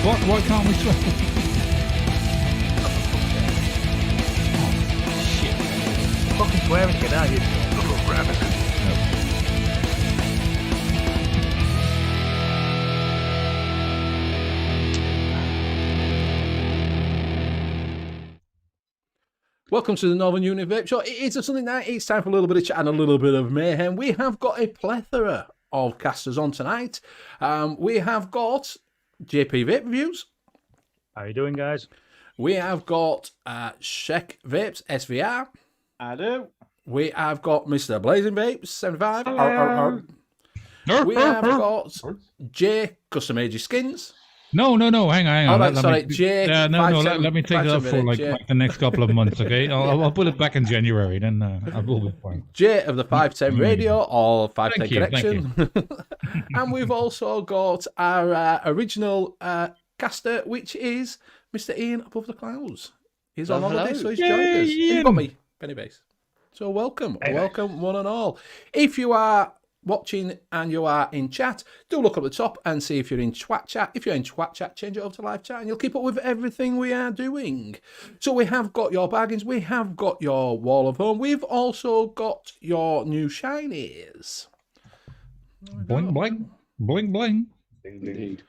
What? Why can't we swap? Shit. Fucking swearing again, are you? Little rabbit. Welcome to the Northern Union Vape Show. It is a Sunday night. It's time for a little bit of chat and a little bit of mayhem. We have got a plethora of casters on tonight. We have got JP Vape Reviews. How you doing, guys? We have got Shek Vapes SVR. I do. We have got Mr. Blazing Vapes 75. Hello. We have got J Custom Ages Skins. No. Hang on. Oh, right, sorry, J. Let me take that for like the next couple of months, okay? I'll put it back in January, then I will be fine. J of the 510 Radio or 510 Thank Connection. And we've also got our original caster, which is Mr. Ian Above the Clouds. He's on holiday, so he's joined us. You've got me, Penny Base. So welcome one and all. If you are watching and you are in chat, do look up the top and see if you're in Twat chat. If you're in Twat chat, change it over to live chat and you'll keep up with everything we are doing. So we have got your bargains, we have got your wall of home, we've also got your new shinies. Bling, bling. Bling, bling. Indeed.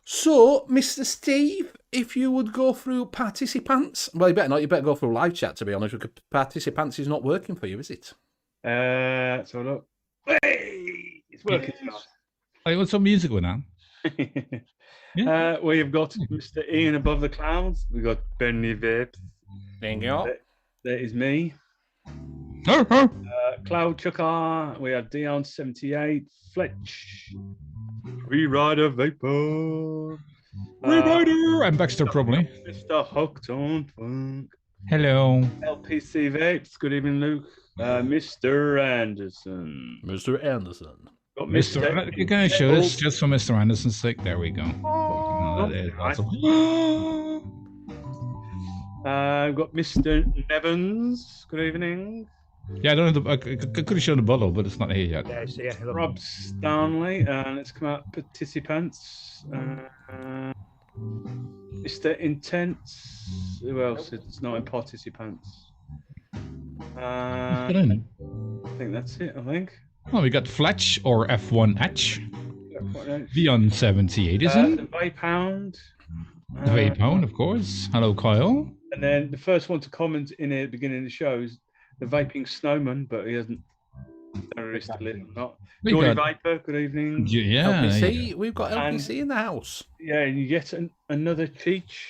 So, Mr. Steve, if you would go through participants, well, you better not, you better go through live chat, to be honest, because participants is not working for you, is it? So look. Hey! It's working. Hey, what's some music with that? We've got Mr. Ian Above the Clouds. We've got N.U.V.S. Bingo. That is me. Cloud Chucker. We have Dion 78. Fletch. Rewriter Vapor. Rewriter. And Baxter, probably. Mr. Hooked on Funk. Hello. LPC Vapes. Good evening, Luke. Mr. Anderson. Mr. Anderson. Got Mr. Can I show this just for Mr. Anderson's sake? There we go. Awesome. I've got Mr. Nevins. Good evening. Yeah, I don't have I could have shown the bottle, but it's not here yet. Yeah, Rob Stanley. Let's come out participants. Mr. Intense. Who else? It's not in participants. I think that's it. I think. Oh, we got Fletch or F1H. Beyond 78, isn't it? The Vape Hound. The Vape Hound, of course. Hello, Kyle. And then the first one to comment in the beginning of the show is the Vaping Snowman, but he hasn't. Not. Johnny Viper. Good evening. Yeah. LPC. We've got LPC in the house. Yeah, and you get another Cheech.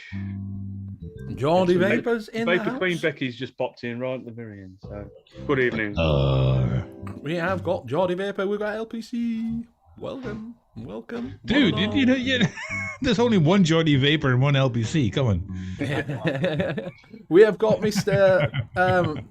Geordie Vapors in the house. Vapor Queen Becky's just popped in right at the very end. So, good evening. We have got Geordie Vapor. We've got LPC. Welcome. Dude, you know, there's only one Geordie Vapor and one LPC. Come on. We have got Mr.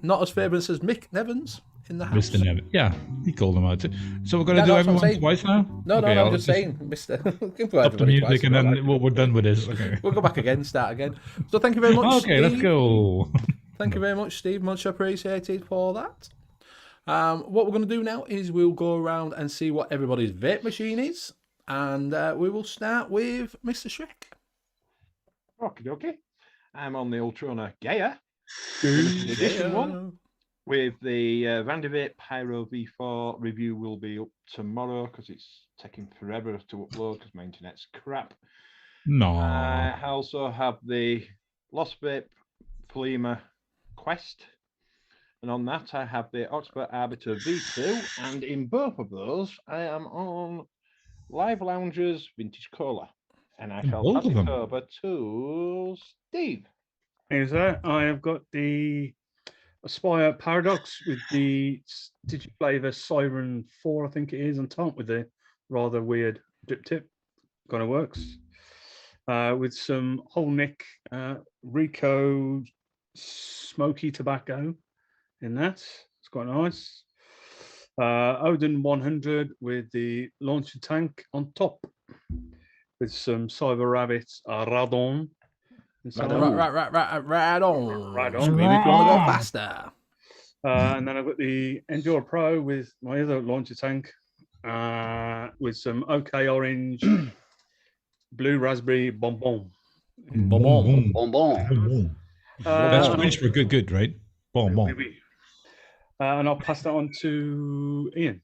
Not as famous as Mick Nevins in the house. Mr. Nevins. Yeah, he called him out. So we're going to do everyone twice now? No, I'm just saying, Mr. Stop the music and then we're done with this. Okay. We'll go back again, start again. So thank you very much, Okay, Steve. let's go. Thank you very much, Steve. Much appreciated for that. What we're going to do now is we'll go around and see what everybody's vape machine is. And we will start with Mr. Shrek. Okay. I'm on the Ultrona Gaia. Edition Edition 1. With the Vandivape Pyro V4 review will be up tomorrow because it's taking forever to upload because my internet's crap. No. I also have the Lost Vape Polymer Quest. And on that, I have the Oxford Arbiter V2. And in both of those, I am on Live Lounge's Vintage Cola. And I shall pass it over to Steve. Is that? I have got the Aspire Paradox with the Digiflavor Siren 4, I think it is, on top with the rather weird drip tip. Kind of works. With some whole neck Rico smoky tobacco in that. It's quite nice. Odin 100 with the launcher tank on top with some Cyber Rabbit Radon. Right on. Maybe if you want to go faster. And then I've got the Endure Pro with my other launcher tank with some OK Orange Blue Raspberry Bonbon. Boom, boom, Bonbon. boom. That's and French for good, right? Bon, oui, bon. oui. And I'll pass that on to Ian.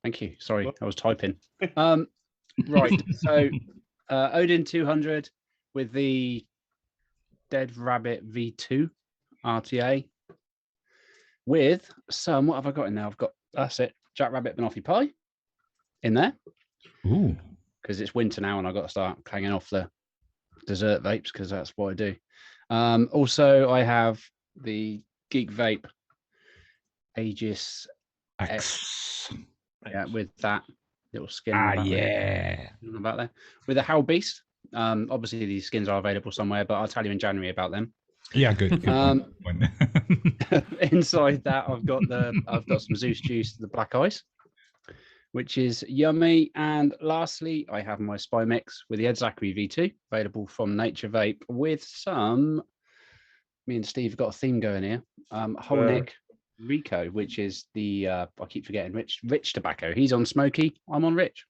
Thank you. Sorry, I was typing. Right. So Odin 200 with the Dead Rabbit V2 RTA with some. What have I got in there? I've got that's it. Jack Rabbit Banoffee Pie in there Ooh. because it's winter now and I've got to start clanging off the dessert vapes because that's what I do. Also, I have the Geek Vape Aegis X. Yeah, with that little skin. Ah, on the back there. yeah. About there with the Howl Beast. Obviously these skins are available somewhere, but I'll tell you in January about them. Yeah, good. Point. Inside that, I've got some Zeus Juice, the Black Ice, which is yummy. And lastly, I have my Spy Mix with the Ed Zachary V2, available from Nature Vape, with some. Me and Steve have got a theme going here. Holnick Rico, which is the I keep forgetting Rich tobacco. He's on Smoky, I'm on Rich,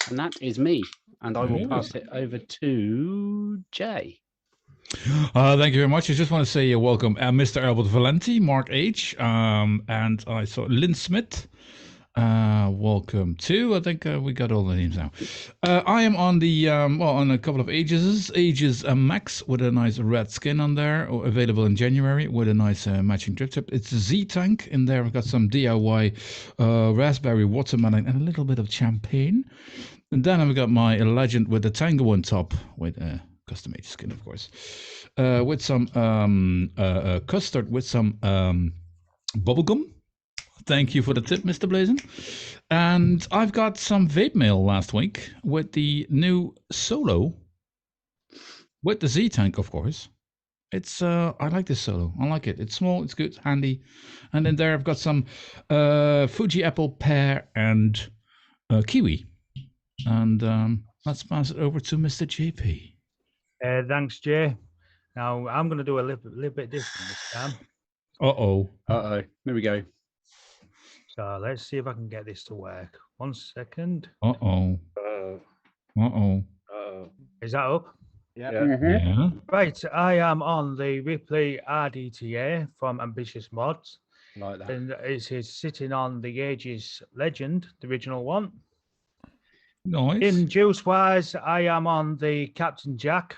and that is me. And I will pass it over to Jay. Thank you very much. I just want to say welcome, Mr. Albert Valenti, Mark H, and I saw Lynn Smith. Welcome too. I think we got all the names now. I am on the on a couple of Aegis Max with a nice red skin on there, available in January with a nice matching drip tip. It's a Z tank in there. I've got some DIY raspberry watermelon and a little bit of champagne. And then I've got my Legend with the Tango on top with custom Aegis skin, of course, with some custard with some bubblegum. Thank you for the tip, Mr. Blazin. And I've got some vape mail last week with the new Solo with the Z tank, of course. It's I like this Solo. I like it. It's small, it's good, it's handy. And then there I've got some Fuji apple, pear, and kiwi. And let's pass it over to Mr. JP. Thanks, Jay. Now I'm going to do a little bit different this time. Uh-oh. Here we go. So let's see if I can get this to work. 1 second. Uh-oh. Uh-oh. Is that up? Yeah. Right, I am on the Ripley RDTA from Ambitious Mods. Like that. And it's sitting on the Aegis Legend, the original one. Nice. In juice wise, I am on the Captain Jack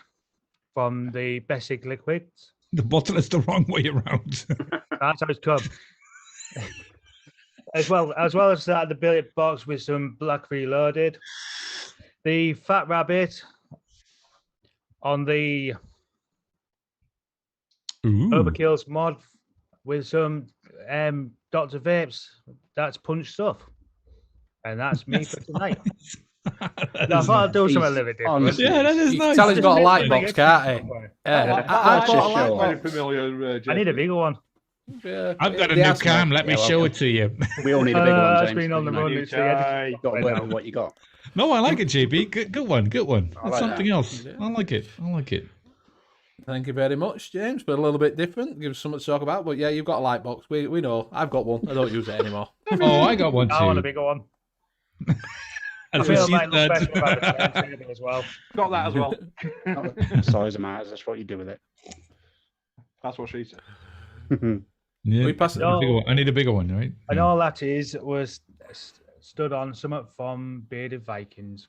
from the Basic Liquids. The bottle is the wrong way around. That's how it's come. as well as that, the billet box with some Black Reloaded. The Fat Rabbit on the Overkill's mod with some Dr. Vapes. That's punch stuff. And that's me for tonight. I thought I'd do something a little bit different. Yeah, that is nice. Tell he's got a light box, can't he? Yeah. I've got a light Very box. familiar. I need a bigger one. Yeah. I've got a They new asked me. cam. Let me show it to you. We all need a big one, That's James. been on the You know, run. you've It's the editing got to software work now. with what you got. No, I like it, JP. Good one. Good one. That's like something that. else. I like it. I like it. Thank you very much, James. But a little bit different. Give us something to talk about. But yeah, you've got a light box. We know. I've got one. I don't use it anymore. Oh, I got one I want a too. bigger one. I As feel a it might look better that. without the turntable as well. Got that as well. Size matters. That's what you do with it. That's what she said. Yeah, We pass it. No. bigger one. I need a bigger one, right? And all that was stood on something from Bearded Vikings.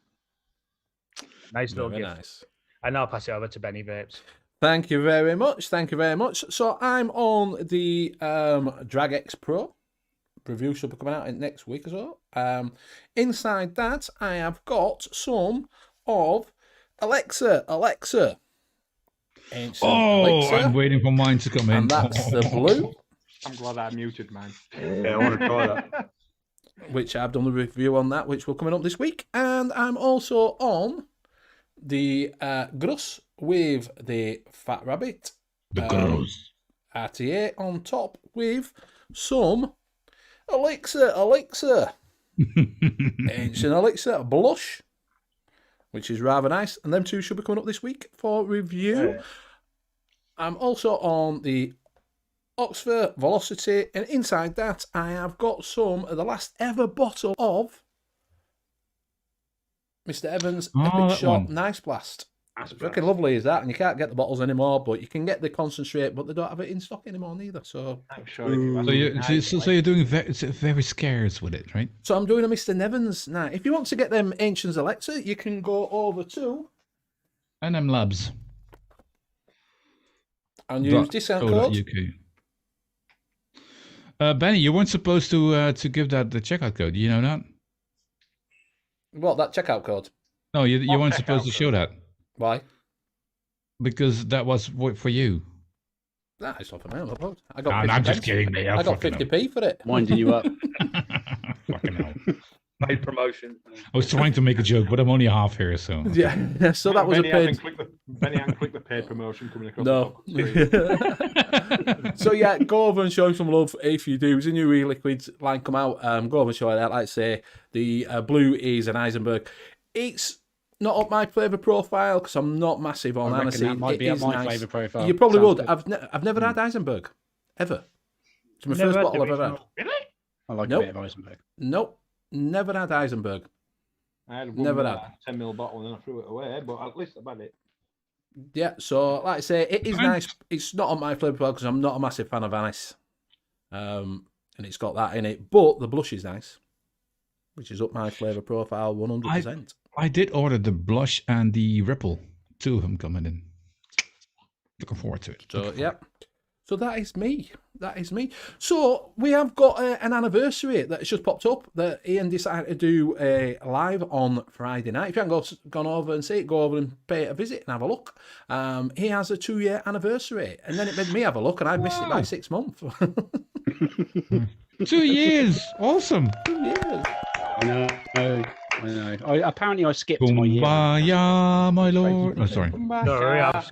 Nice little Very gift. nice. And I'll pass it over to Benny Vapes. Thank you very much. Thank you very much. So I'm on the Drag X Pro. Review should be coming out in next week or so. Inside that, I have got some of Alexa. Ancient Alexa. I'm waiting for mine to come in. And that's the blue, I'm glad I muted mine. Yeah, I want to try that. which I've done the review on that, which will coming up this week. And I'm also on the Gruss with the Fat Rabbit. The girls. RTA on top with some Alexa. Ancient Alexa Blush, which is rather nice. And them two should be coming up this week for review. Yeah. I'm also on the Oxford Velocity, and inside that I have got some of the last ever bottle of Mr. Evans, Oh, Epic that Shot, one. Nice Blast. That's It's fucking lovely, is that? And you can't get the bottles anymore, but you can get the concentrate, but they don't have it in stock anymore neither. So, I'm sure if you So you're doing very scarce with it, right? so I'm doing a Mr. Nevins now. If you want to get them Ancients Alexa, you can go over to NM Labs. and use discount code. UK. Benny, you weren't supposed to give that the checkout code. You know that? What, that checkout code? No, you What weren't supposed to checkout show that Why? because that was for you. Nah, it's not for me. I'm not. I No, got. I'm 50 just pence. kidding, mate. I got 50p for it. Winding you up. Fucking hell. paid promotion. I was trying to make a joke, but I'm only half here, so. Yeah, so that was Benny a paid. hasn't clicked the paid promotion coming across No. the top of the screen. So yeah, go over and show him some love if you do. There's a new e-liquid line come out. Go over and show that. Like I say, the blue is an Eisenberg. It's not up my flavour profile because I'm not massive on I reckon aniseed. that might be It up is my nice. flavour profile. You probably Sounds would. good. I've never had Eisenberg ever. It's my Never first had bottle the I've ever had. original. Really? I like Nope. a bit of Eisenberg. Nope, never had Eisenberg. I had Never one had. 10ml bottle and then I threw it away, but at least I've had it. Yeah, so like I say, it is nice. It's not on my flavour profile because I'm not a massive fan of anise, and it's got that in it. But the blush is nice, which is up my flavour profile 100%. I did order the blush and the ripple. Two of them coming in. Looking forward to it. So yeah, so that is me. That is me. So we have got an anniversary that has just popped up that Ian decided to do a live on Friday night. If you haven't gone over and see it, go over and pay it a visit and have a look. He has a 2-year anniversary, and then it made me have a look, and I missed it by 6 months. 2 years. Awesome. 2 years. I know. Apparently, I skipped my year. Kumbaya, my lord. Oh, sorry. Sorry,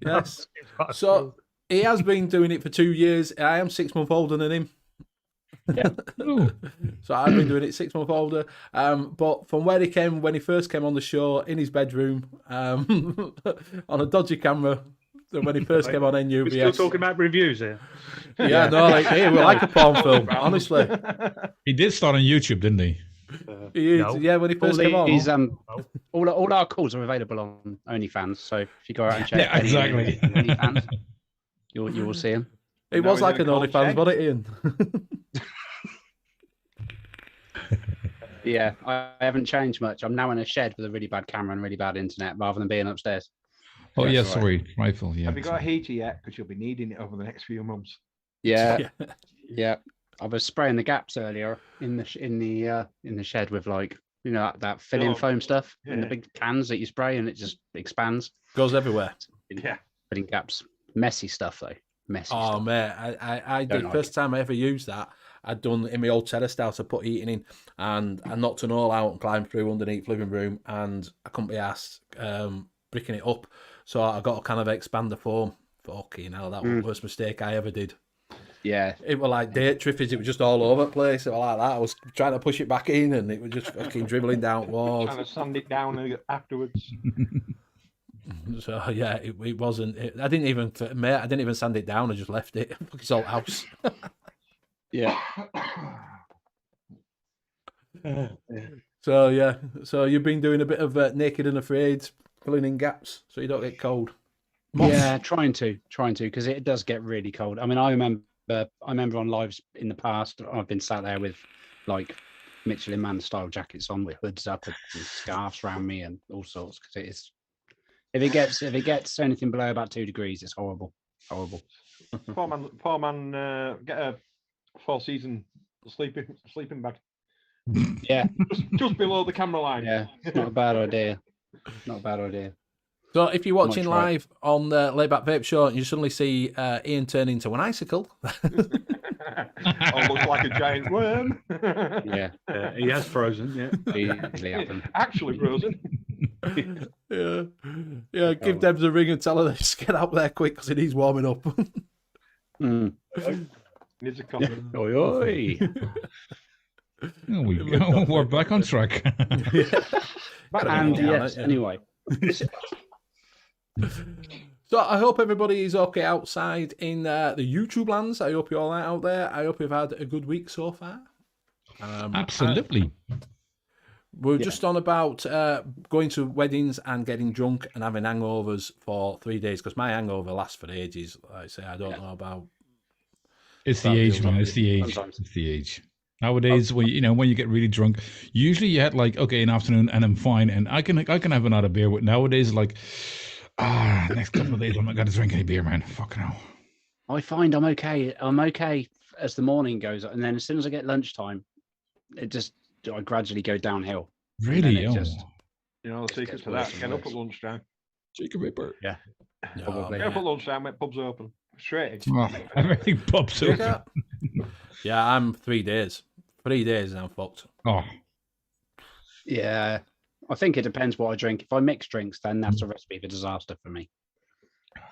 Yes. So he has been doing it for 2 years. I am 6 months older than him. Ooh. So I've been doing it 6 months older. But from where he came, when he first came on the show, in his bedroom, on a dodgy camera, when he first came on N.U.V.S. We're still talking about reviews here. Yeah, no, like, hey, we're like a porn film, honestly. He did start on YouTube, didn't he? He is, No. yeah, when he All first came on. these, all our calls are available on OnlyFans. So if you go out and check, Yeah, any exactly. OnlyFans, you will see them. It Now was he's like in an a cold OnlyFans, check. wasn't it, Ian? Yeah, I haven't changed much. I'm now in a shed with a really bad camera and really bad internet, rather than being upstairs. Oh, Yeah, yeah, that's sorry. Rifle, yeah. Have you got a heater yet? Because you'll be needing it over the next few months. Yeah, yeah. I was spraying the gaps earlier in the shed with that filling Oh, foam stuff in the yeah. big cans that you spray and it just expands. Goes everywhere. Yeah. Filling gaps, messy stuff though. Messy Oh, stuff. mate, I did. Don't like First time I ever used that, I'd done in my old terrace house, I put heating in, and I knocked an all out and climbed through underneath living room, and I couldn't be asked bricking it up. So I got a kind of expander foam. Fucking hell, that was the worst mistake I ever did. Yeah, It was like date triffids, it was just all over the place. It was like that. I was trying to push it back in, and it was just fucking dribbling down walls. Trying to sand it down afterwards. So yeah, it wasn't. I didn't even sand it down. I just left it. It's all house. yeah. So yeah, so you've been doing a bit of naked and afraid, filling in gaps so you don't get cold. Moths. Yeah, trying to, because it does get really cold. I mean, I remember on lives in the past, I've been sat there with like Michelin Man style jackets on with hoods up and scarves around me and all sorts. Because it is, if it gets anything below about 2 degrees, it's horrible. Poor man, get a 4-season sleeping bag. Yeah, Just below the camera line. yeah, not a bad idea. So if you're watching Much right. live on the Layback Vape Show and you suddenly see Ian turn into an icicle, Or looks like a giant worm. Yeah, He has frozen, yeah. easily happen. Actually frozen. yeah, give Debs a ring and tell her to get out there quick because it needs warming up. Mm. Needs a coffee. Oi, oi. There we go. We're back on track. And down, yes, yeah. anyway. So I hope everybody is okay outside in the YouTube lands. I hope you're all right out there. I hope you've had a good week so far. Absolutely. We're just on about going to weddings and getting drunk and having hangovers for 3 days because my hangover lasts for ages. Like I say, I don't know about. It's the age, man. It's the age. Sometimes. It's the age. Nowadays, when you get really drunk, usually you had like an afternoon and I'm fine and I can have another beer. But nowadays, like next couple of days I'm not gonna drink any beer, man. Fucking hell. I find I'm okay. I'm okay as the morning goes, and then as soon as I get lunchtime, I gradually go downhill. Really? You know the secret to that? Get up at lunchtime. Jacob Ripper. Yeah. Get up at lunchtime when pubs open. Straight. Everything pops open. Yeah, I'm 3 days. 3 days and I'm fucked. Oh. Yeah. I think it depends what I drink. If I mix drinks, then that's a recipe for disaster for me.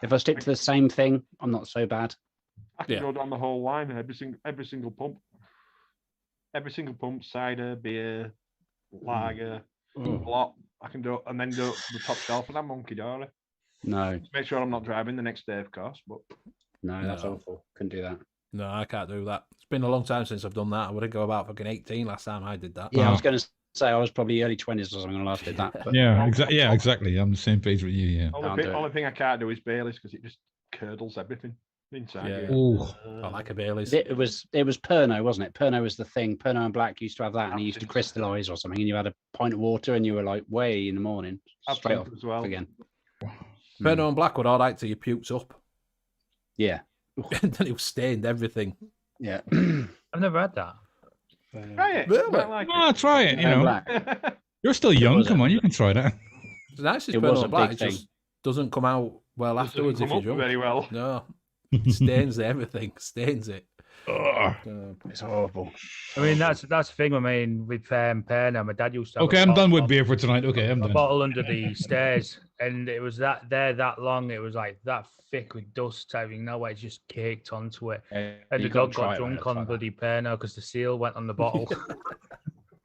If I stick to the same thing, I'm not so bad. I can go down the whole line, every single pump. Every single pump, cider, beer, lager, a lot. I can do and then go to the top shelf and I'm monkey dory. No. Make sure I'm not driving the next day, of course. But no, that's awful. Couldn't do that. No, I can't do that. It's been a long time since I've done that. I would have go about fucking 18 last time I did that. Yeah, I was going to say I was probably early 20s or something when I last did that. But... Yeah, exactly. I'm the same page with you. Yeah. Only thing I can't do is Baileys because it just curdles everything inside. Yeah. Oh, I like a Baileys. It was Pernod, wasn't it? Pernod was the thing. Pernod and Black used to have that, and it used to crystallise or something. And you had a pint of water, and you were like way in the morning, straight off as well. again. Pernod and Black were all right till you puked up. Yeah. And then it was stained everything. Yeah. I've never had that. Try it. Really? Try it. You know, you're still young. Come on, you can try that. The nicest It was Pernod a Black. big It just doesn't come out well afterwards if you're drunk. Very well. No, it stains everything. Stains it. It's horrible. I mean, that's the thing. I mean, with Pernod, my dad used to. Have I'm done with beer for tonight. Okay, I'm a done. bottle under the stairs, and it was that long. It was like that thick with dust type thing. No way, it just caked onto it. And the dog got drunk on bloody Pernod because the seal went on the bottle.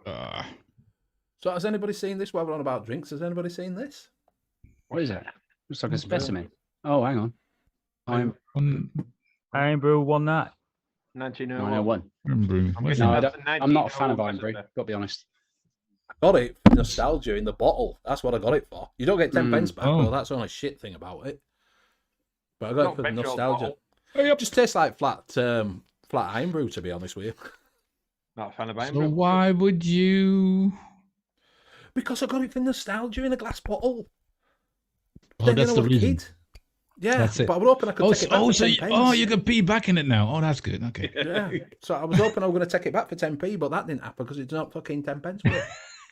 So has anybody seen this? While we're on about drinks, has anybody seen this? What is it? Looks like a specimen. Oh, hang on. Iron Brew won that. 1901. No, I'm not a fan of Iron Brew, got to be honest. I got it for nostalgia in the bottle. That's what I got it for. You don't get 10 pence back, though. That's the only shit thing about it. But I got it for the nostalgia. It just tastes like flat Iron Brew, to be honest with you. Not a fan of Iron So Brew. why would you? Because I got it for nostalgia in a glass bottle. Oh, that's the reason. Yeah, that's it. But I was hoping I could take it back for 10 pence. You could be back in it now. Oh, that's good. Okay. Yeah. So I was hoping I was going to take it back for 10p, but that didn't happen because it's not fucking 10 pence.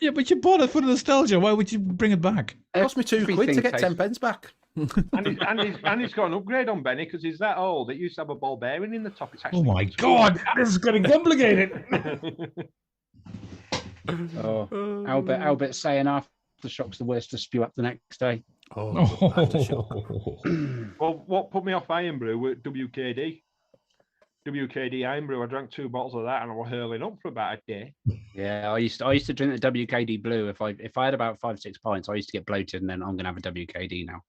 Yeah, but you bought it for the nostalgia. Why would you bring it back? It cost me £2 to get 10 pence back. and he's got an upgrade on Benny because he's that old. It used to have a ball bearing in the top. It's Oh my God, this is getting complicated. Oh, Albert saying aftershock's the worst to spew up the next day. Well, what put me off Iron Brew were WKD. WKD Iron Brew. I drank 2 bottles of that and I was hurling up for about a day. Yeah, I used to drink the WKD Blue. If I had about 5-6 pints, I used to get bloated, and then I'm gonna have a WKD now.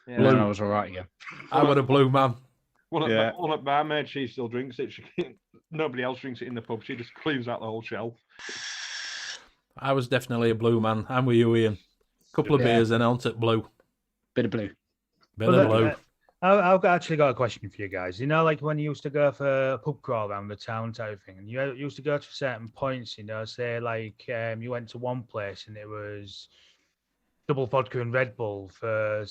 Yeah. And then I was all right again. I was a blue man. One at barmaid, she still drinks it. Nobody else drinks it in the pub. She just cleans out the whole shelf. I was definitely a blue man. I'm with you, Ian. Couple of beers and on to blue. Bit of blue. Bit of blue. I've actually got a question for you guys. You know, like when you used to go for a pub crawl around the town type of thing, and you used to go to certain points, you know, say like you went to one place and it was double vodka and Red Bull for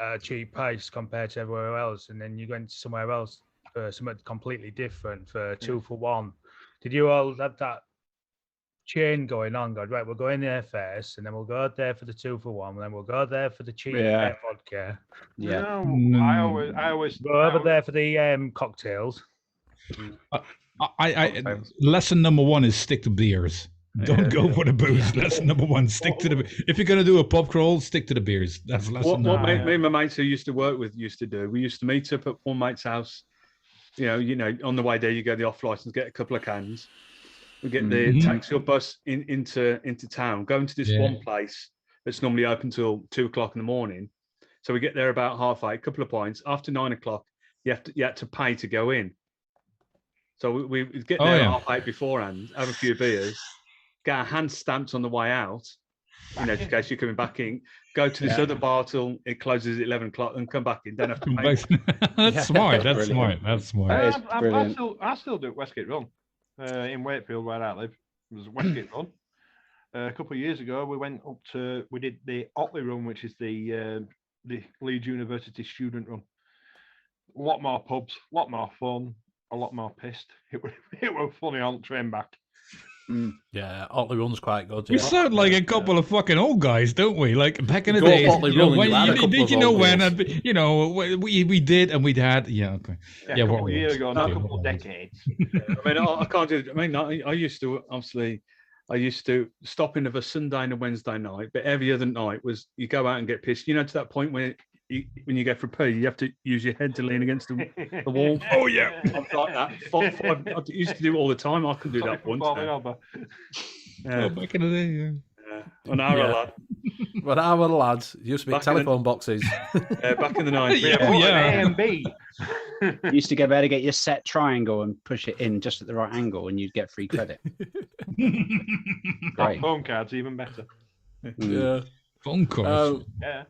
a cheap price compared to everywhere else, and then you went somewhere else for something completely different for 2 for 1. Did you all have that chain going on? Go, right, we'll go in there first, and then we'll go there for the 2 for 1, and then we'll go there for the cheap vodka. Yeah, no, I always go over there for the cocktails. Lesson number 1 is stick to beers. Don't go for the booze. Lesson number 1: stick to the. If you're gonna do a pub crawl, stick to the beers. That's lesson number 1. What me and my mates who used to work with used to do. We used to meet up at one mate's house. You know, on the way there, you go to the off license, get a couple of cans. We get the taxi or bus into town, go into this one place that's normally open till 2 o'clock in the morning. So we get there about 8:30, a couple of pints. After 9 o'clock, you had to pay to go in. So we get there at 8:30 beforehand, have a few beers, get our hands stamped on the way out, in case you're coming back in. Go to this other bar till it closes at 11 o'clock, and come back in. Don't have to pay. That's smart. That's Brilliant. smart. That's smart. I still do Westgate Run in Wakefield where I live. It was Westgate Run. A couple of years ago, we did the Otley Run, which is the Leeds University student run. A lot more pubs, a lot more fun, a lot more pissed. It was funny on the train back. Yeah, Otley Run's quite good. We Yeah. sound like a couple of fucking old guys, don't we? Like back in the Go days. Otley You know, Run, when you had a couple did of you know old when? days. You know, we did and we'd had. Yeah, okay. Yeah, a couple what of years ago, not a Yeah, couple of what- decades. I mean, I can't do. I mean, I used to obviously. I used to stop in of a Sunday and a Wednesday night, but every other night was you go out and get pissed. You know, to that point when you go for a pee, you have to use your head to lean against the wall. Oh yeah. I'm like that. I used to do it all the time. I can do that once. now. Oh, back in the day, yeah. An hour Yeah. lad. When I was lads, used to be Back in the- telephone boxes. Back in the 90s. Yeah, oh, yeah. A and B. You used to go there to get your set triangle and push it in just at the right angle, and you'd get free credit. Great. Phone cards even better. Yeah. Phone calls. Yeah.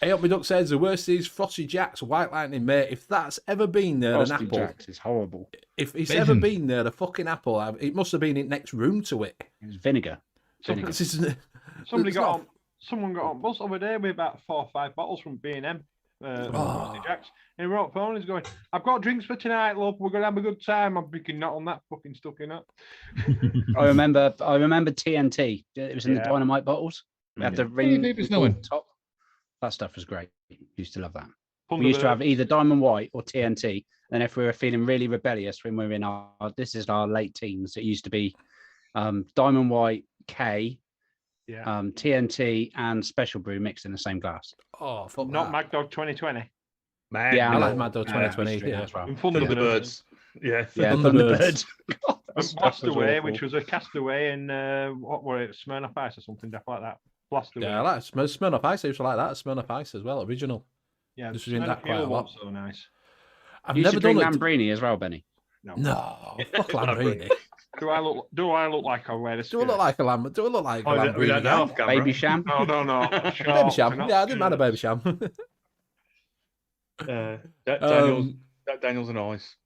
Hey, Up Me Duck says the worst is Frosty Jack's White Lightning, mate. If that's ever been there, Frosty an apple. Jacks is horrible. If it's Amazing. ever been there, a fucking apple, it must have been in next room to it. It was vinegar. Vinegar. This isn't. Someone It's got not- on. Someone got on bus over there with about 4 or 5 bottles from B&M. Frosty Jacks. And he wrote phone. He's going, "I've got drinks for tonight, love. We're gonna have a good time." I'm thinking, not on that fucking stuff, you know. I remember TNT. It was in the Yeah. dynamite bottles. We had the Hey, ring baby's full knowing. top. That stuff was great. Used to love that. Thunderbird. We used to have either Diamond White or TNT. And if we were feeling really rebellious when we were in this is our late teens, it used to be Diamond White, K, TNT, and Special Brew mixed in the same glass. Oh, fuck Not that. Mad Dog 2020. Yeah, I I like know. Mad Dog 2020. Yeah. as well. And Thunderbirds. Yeah. Yeah, Thunderbirds. Thunderbirds. God, that And stuff was Blastaway, awful. which was a castaway, and what were it, Smirnoff Ice or something like that. Blastaway. Yeah, I like Smirnoff Ice. I used to like that. Smirnoff Ice as well, original. Yeah, Just drink that Smirnoff quite a Mule lot. wasn't so nice. I've You used never to drink done it. Lambrini as well, Benny. No, fuck Lambrini. Do I look like I wear this? Do I look like a lamb? Do I look like a We Lambrini? don't guy? know off camera. Baby Sham. No. Baby Short, Sham. not Yeah, I didn't mind a Baby Sham. Daniels and Ice.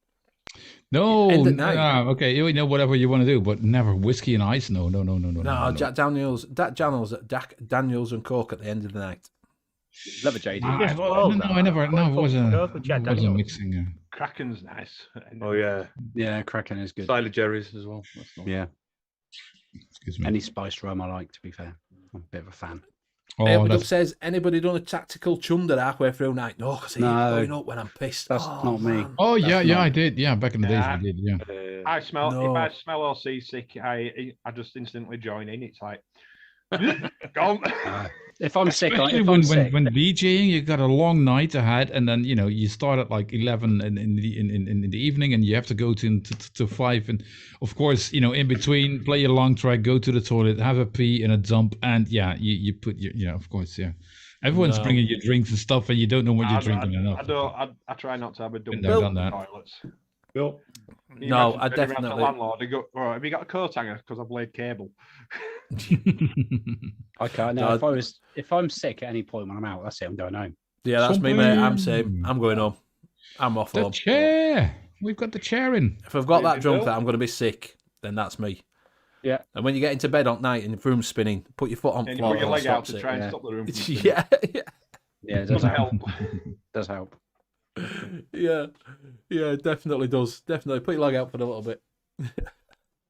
No. End at night. Okay, you know whatever you want to do, but never whiskey and ice. No. No, Jack Daniels, Daniels and Coke at the end of the night. Love a JD. I never. No, it wasn't. Coke with Jack Wasn't Daniels. mixing. Kraken's nice. Oh yeah. Yeah, Kraken is good. Sailor Jerry's as well. That's nice. Yeah. Excuse me. Any spiced rum I like, to be fair. I'm a bit of a fan. Hey, Oh, Up that's says, anybody done a tactical chunder halfway through night? No, because he's No. going up when I'm pissed. That's not me. man. Oh yeah, That's yeah, not- I did. Yeah, back in the days, Yeah. I did. Yeah. I smell. No. If I smell or see sick, I just instantly join in. It's like, gone. If I'm sick, Especially if when, I'm sick, when DJing, you got a long night ahead, and then you start at like 11 in the evening, and you have to go to 5, and of course in between play your long track, go to the toilet, have a pee and a dump, and you put your of course everyone's No. bringing you drinks and stuff, and you don't know what you're drinking enough. I try not to have a dump Been there, in done the that. toilets. Bill. You No, imagine I turning around to the definitely- landlord. They go, "All right, have you got a coat hanger? Because I've laid cable." I can't. No, No, if I'm sick at any point when I'm out, that's it. I'm going home. Yeah, that's me, mate. I'm Something- same. I'm going home. I'm off The home. chair. We've got the chair in. If I've got that Maybe drunk Bill. that I'm going to be sick, then that's me. Yeah. And when you get into bed at night and the room's spinning, put your foot on And you floor. put your and leg out stops to it. try and yeah. stop the room. From spinning. Yeah, yeah, Yeah, it does Doesn't help. help. Does help. yeah, yeah. Definitely does. Definitely put your leg out for a little bit.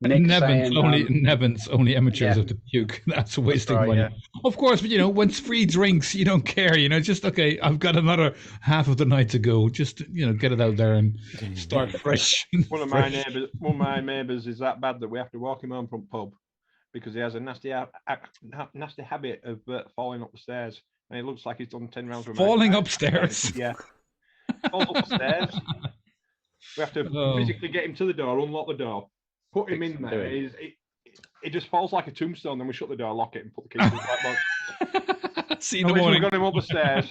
Nick Nevins, saying, only amateurs yeah. have to puke. That's wasting right, money. yeah. Of course, but when it's free drinks, you don't care. Just okay. I've got another half of the night to go. Just get it out there and start fresh. One of my neighbours is that bad that we have to walk him home from pub because he has a nasty habit of falling up the stairs, and it looks like he's done 10 rounds. With my Falling car. upstairs. Yeah, falls up the stairs. We have to Oh. physically get him to the door, unlock the door, put him in there. It just falls like a tombstone. Then we shut the door, lock it, and put the keys in the black box. See you in At the least we morning. got him up the stairs.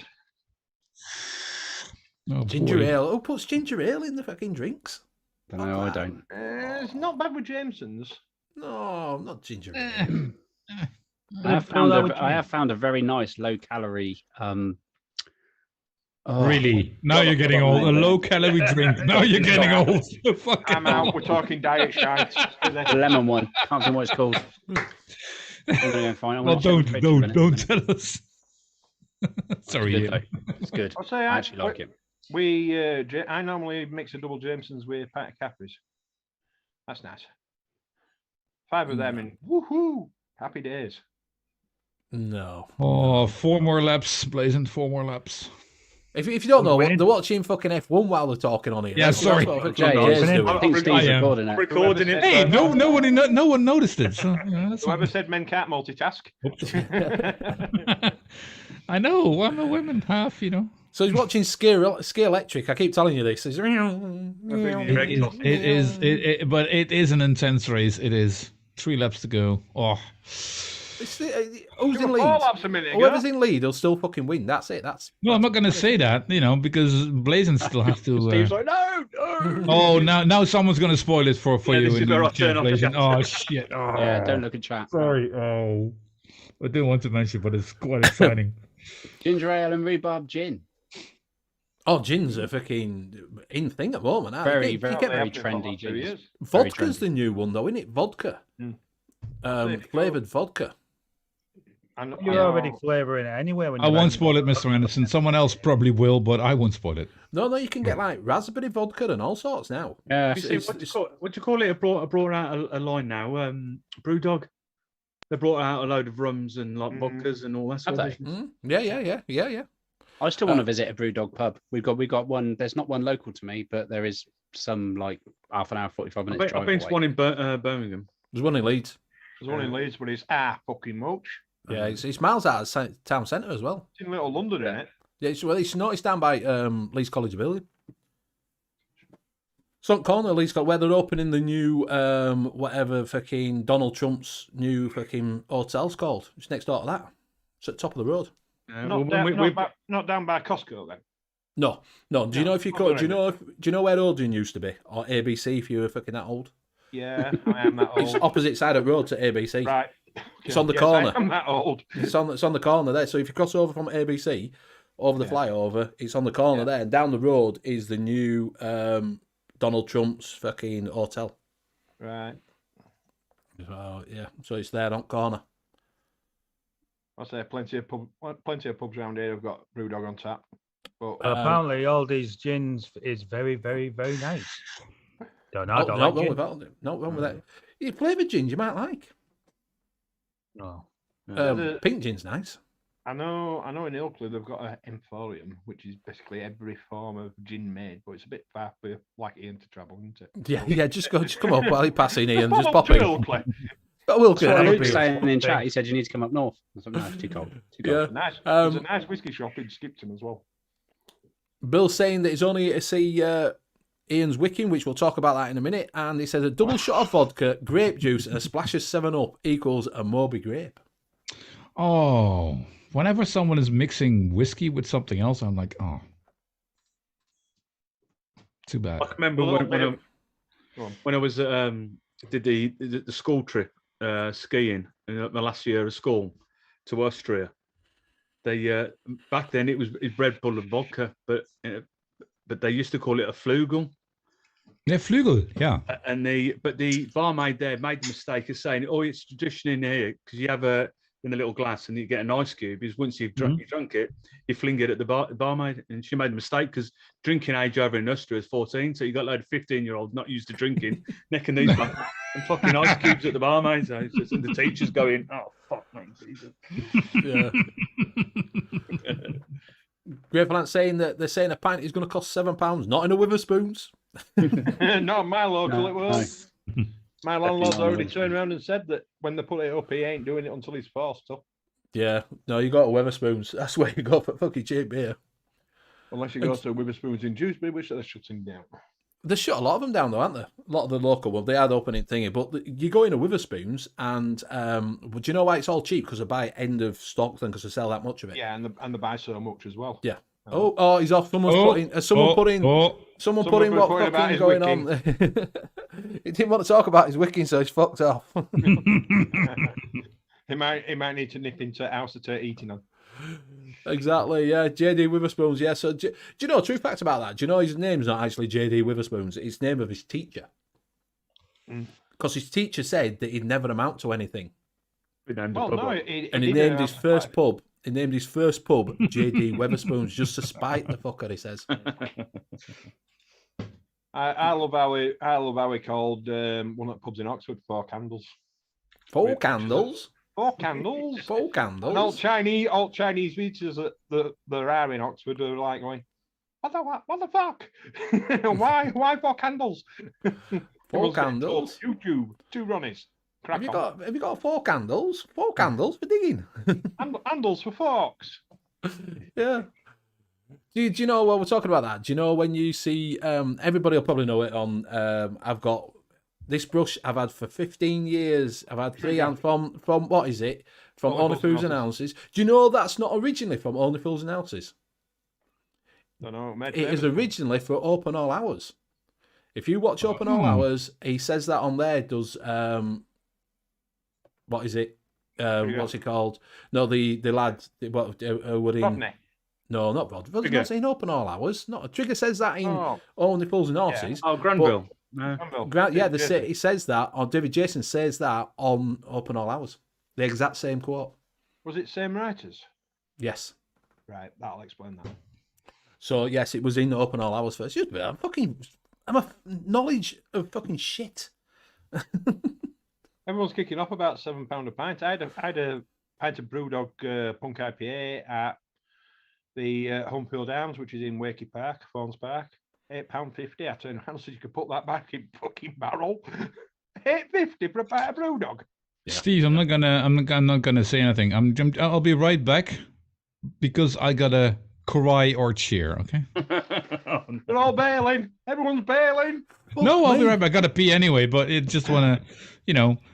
Oh, Ginger boy. ale. Who puts ginger ale in the fucking drinks? No, I don't. It's not bad with Jameson's. No, not ginger ale. I have found a very nice low-calorie. Really? Now you're getting forgot old. the A name of it. low-calorie drink. Now you're getting old. Fucking I'm out. We're talking diet shite. The lemon one. Can't think what it's called. I'm gonna go and find it. I'm Well, gonna check the fridge in a minute. don't tell us. It's Sorry, good, Ian. though. It's good. I'll say I actually like it. I normally mix a double Jamesons with a pack of Capris. That's nice. 5 of them in woohoo! Happy days. No. Oh, 4 more laps, Blazing. 4 more laps. If you don't know, Winning. they're watching fucking F1 while they're talking on here. Yeah, sorry. That's what Jay Jay's is. doing. I think Steve's I am. recording it. Recording it. Hey, so- no one noticed it. So, that's Whoever said men can't multitask? I know. I'm a women half, you know. So he's watching Ski Electric. I keep telling you this. He's... But it is an intense race. It is 3 laps to go. Oh, Who's You in were 4 lead? laps a minute ago. Whoever's in lead, he'll still fucking win. That's it. no, I'm not going to say that, you know, because Blazing still has to. Steve's like, no. Oh, now someone's going to spoil it for Yeah, you. this is where I turn off the Blazing. chat. Oh shit! Oh, Yeah, don't look at chat. Sorry. Oh, I didn't want to mention, but it's quite exciting. Ginger ale and rhubarb gin. Oh, gins are fucking in thing at the moment. Aren't Very, they? very, You get- very trendy Two gins. years. very Vodka's trendy. the new one, though, isn't it? Vodka. Flavoured vodka. You're already flavouring it anyway. When I you're won't having spoil it, Mr. Anderson. Someone else probably will, but I won't spoil it. No, you can get like raspberry vodka and all sorts now. Yeah. You see, what do you call it? I brought out a line now. Brewdog. They brought out a load of rums and like vodkas and all that sort of Have business. Yeah. I still want to visit a Brewdog pub. We've got one. There's not one local to me, but there is some like half an hour, 45 minutes drive I've been to away. one in Birmingham. There's one in Leeds. There's one in Leeds, but it's fucking much. Yeah, it's miles out of town centre as well. It's in Little London, isn't it? Yeah, it's down by Leeds College Building. Front corner, Leeds got where they're opening the new whatever fucking Donald Trump's new fucking hotel's called. It's next door to that. It's at the top of the road. Not down by Costco then. No. Do you know if you could? Do you know where Odeon used to be, or ABC if you were fucking that old? Yeah, I am that old. It's opposite side of the road to ABC. Right. It's on the Yes, corner. I'm that old. It's on the corner there. So if you cross over from ABC over the flyover, it's on the corner there, and down the road is the new Donald Trump's fucking hotel. Right. So yeah, so it's there on corner. I say plenty of pubs around here have got Brewdog on tap. But apparently, all these gins is very, very, very nice. Don't know. I don't not like wrong gin. with that. Not wrong with that. You flavoured gin you might like. No. Pink gin's nice. I know in Ilkley they've got an emporium, which is basically every form of gin made, but it's a bit far for like Ian to travel, isn't it? Yeah. Just come up while you pass in Ian. Just Come pop up in. to Ilkley. But we'll So get Luke's saying in chat, he said you need to come up north. I said, no, it's too cold. Too cold. Yeah. There's a nice whiskey shop in Skipton as well. Bill's saying that he's only here to see Ian's wicking, which we'll talk about that in a minute. And he says a double shot of vodka, grape juice, and a splash of 7-Up equals a Moby grape. Oh, whenever someone is mixing whiskey with something else, I'm like, oh, too bad. I can remember when I was did the school trip skiing in my last year of school to Austria. They back then it was Red Bull and vodka, but they used to call it a flugel. Yeah, Flugel, yeah. And the barmaid there made the mistake of saying, "Oh, it's tradition in here because you have in a little glass and you get an ice cube. Is once you've drunk it, you fling it at the barmaid." And she made the mistake because drinking age over in Austria is 14, so you got a load of 15-year-olds not used to drinking, necking these and fucking ice cubes at the barmaid. So the teacher's going, "Oh fuck me, Jesus." Yeah. Graveland saying that they're saying a pint is going to cost £7, not in a Witherspoons. Not my local, it will. No. My landlord's already turned around and said that when they put it up, he ain't doing it until he's forced to. Yeah, no, you got a Witherspoons. That's where you go for fucking cheap beer. Unless you go to Witherspoons in Dewsbury, which they're shutting down. They shut a lot of them down, though, aren't they? A lot of the local ones. They had opening thingy, but you go in a Witherspoons, and do you know why it's all cheap? Because they buy end of stock then, because they sell that much of it. Yeah, and they buy so much as well. Yeah. Oh, he's off. Someone put in what Someone fucking about going his on? He didn't want to talk about his wicking, so he's fucked off. He might need to nip into house to take eating on. Exactly, yeah. JD Witherspoons, yeah. So, do you know, true fact about that? Do you know his name's not actually JD Witherspoons? It's the name of his teacher. Because his teacher said that he'd never amount to anything. And he named his first pub. He named his first pub JD Witherspoons just to spite the fucker. He says. I love how he called one of the pubs in Oxford Four Candles. Four Candles. Four Candles. Four Candles. And all Chinese features that there are in Oxford are like going, what the fuck? why Four Candles? Four Candles. YouTube, 2 Ronnies. Have you got 4 candles? 4 candles for digging. Handles for forks. Yeah. Do you know what we're talking about that? Do you know when you see everybody will probably know it on I've got this brush I've had for 15 years. I've had 3 and from what is it? From Only Fools and Ounces. Do you know that's not originally from Only Fools and Ounces? Don't know. It is originally for Open All Hours. If you watch Open All Hours, he says that on there does what is it? What's it called? No, the lad were in. Rodney. No, not Rod. Rod's not saying Open All Hours. Not Trigger says that in Only Fools and Horses. Yeah. Oh, Granville. No. He says that, or David Jason says that on Open All Hours. The exact same quote. Was it same writers? Yes. Right, that'll explain that. So yes, it was in Open All Hours first. I'm a knowledge of fucking shit. Everyone's kicking off about £7 a pint. I had a pint of Brewdog Punk IPA at the Homefield Arms, which is in Wakey Park, Fawns Park. £8.50. I turned around and said you could put that back in fucking barrel. £8.50 for a pint of Brewdog. Yeah. Steve, I'm not gonna say anything. I'll be right back because I gotta cry or cheer. Okay. They're all bailing. Everyone's bailing. No, I'll be right back. I gotta pee anyway, but it just wanna,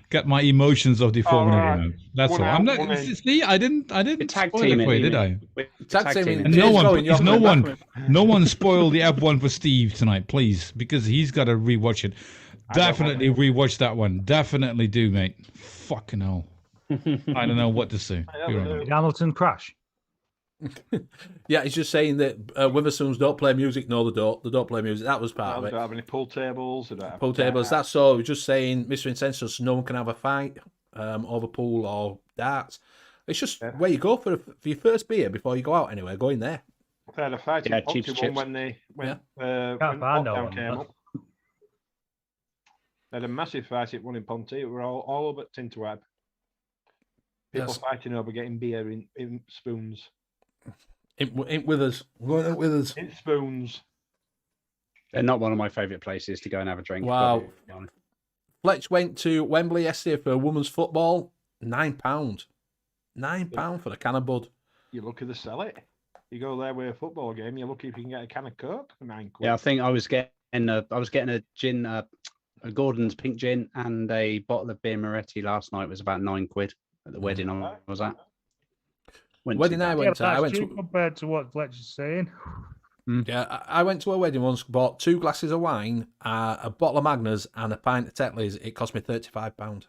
get my emotions of the Formula One. That's all. I'm not. See, I didn't tag spoil team it for you, did I? Tag team. And no one spoiled the F1 for Steve tonight, please, because he's got to rewatch it. Definitely rewatch that one. Definitely do, mate. Fucking hell. I don't know what to say. Did Hamilton crash? Yeah, he's just saying that Witherspoons don't play music. No, they don't. They don't play music. That was part of it. They don't have any pool tables. Pool tables. That's all. Just saying, Mr. Incensus, no one can have a fight over pool or darts. It's just where you go for your first beer before you go out anyway. Go in there. They had a fight in Ponty when lockdown came up. They had a massive fight at one in Ponty. We're all up at Tinterweb. People fighting over getting beer in spoons. Ain't with us. We're going out with us. In spoons. They're not one of my favourite places to go and have a drink. Wow. Fletch went to Wembley yesterday for women's football. £9. £9 for a can of Bud. You're lucky to sell it. You go there with a football game, you're lucky if you can get a can of Coke for £9. Yeah, I think I was getting a gin, a Gordon's pink gin, and a bottle of beer Moretti last night. It was about £9 at the wedding I was at. Wedding I went to compared to what Fletch is saying. Yeah, I went to a wedding once, bought 2 glasses of wine, a bottle of Magners, and a pint of Tetley's. It cost me £35.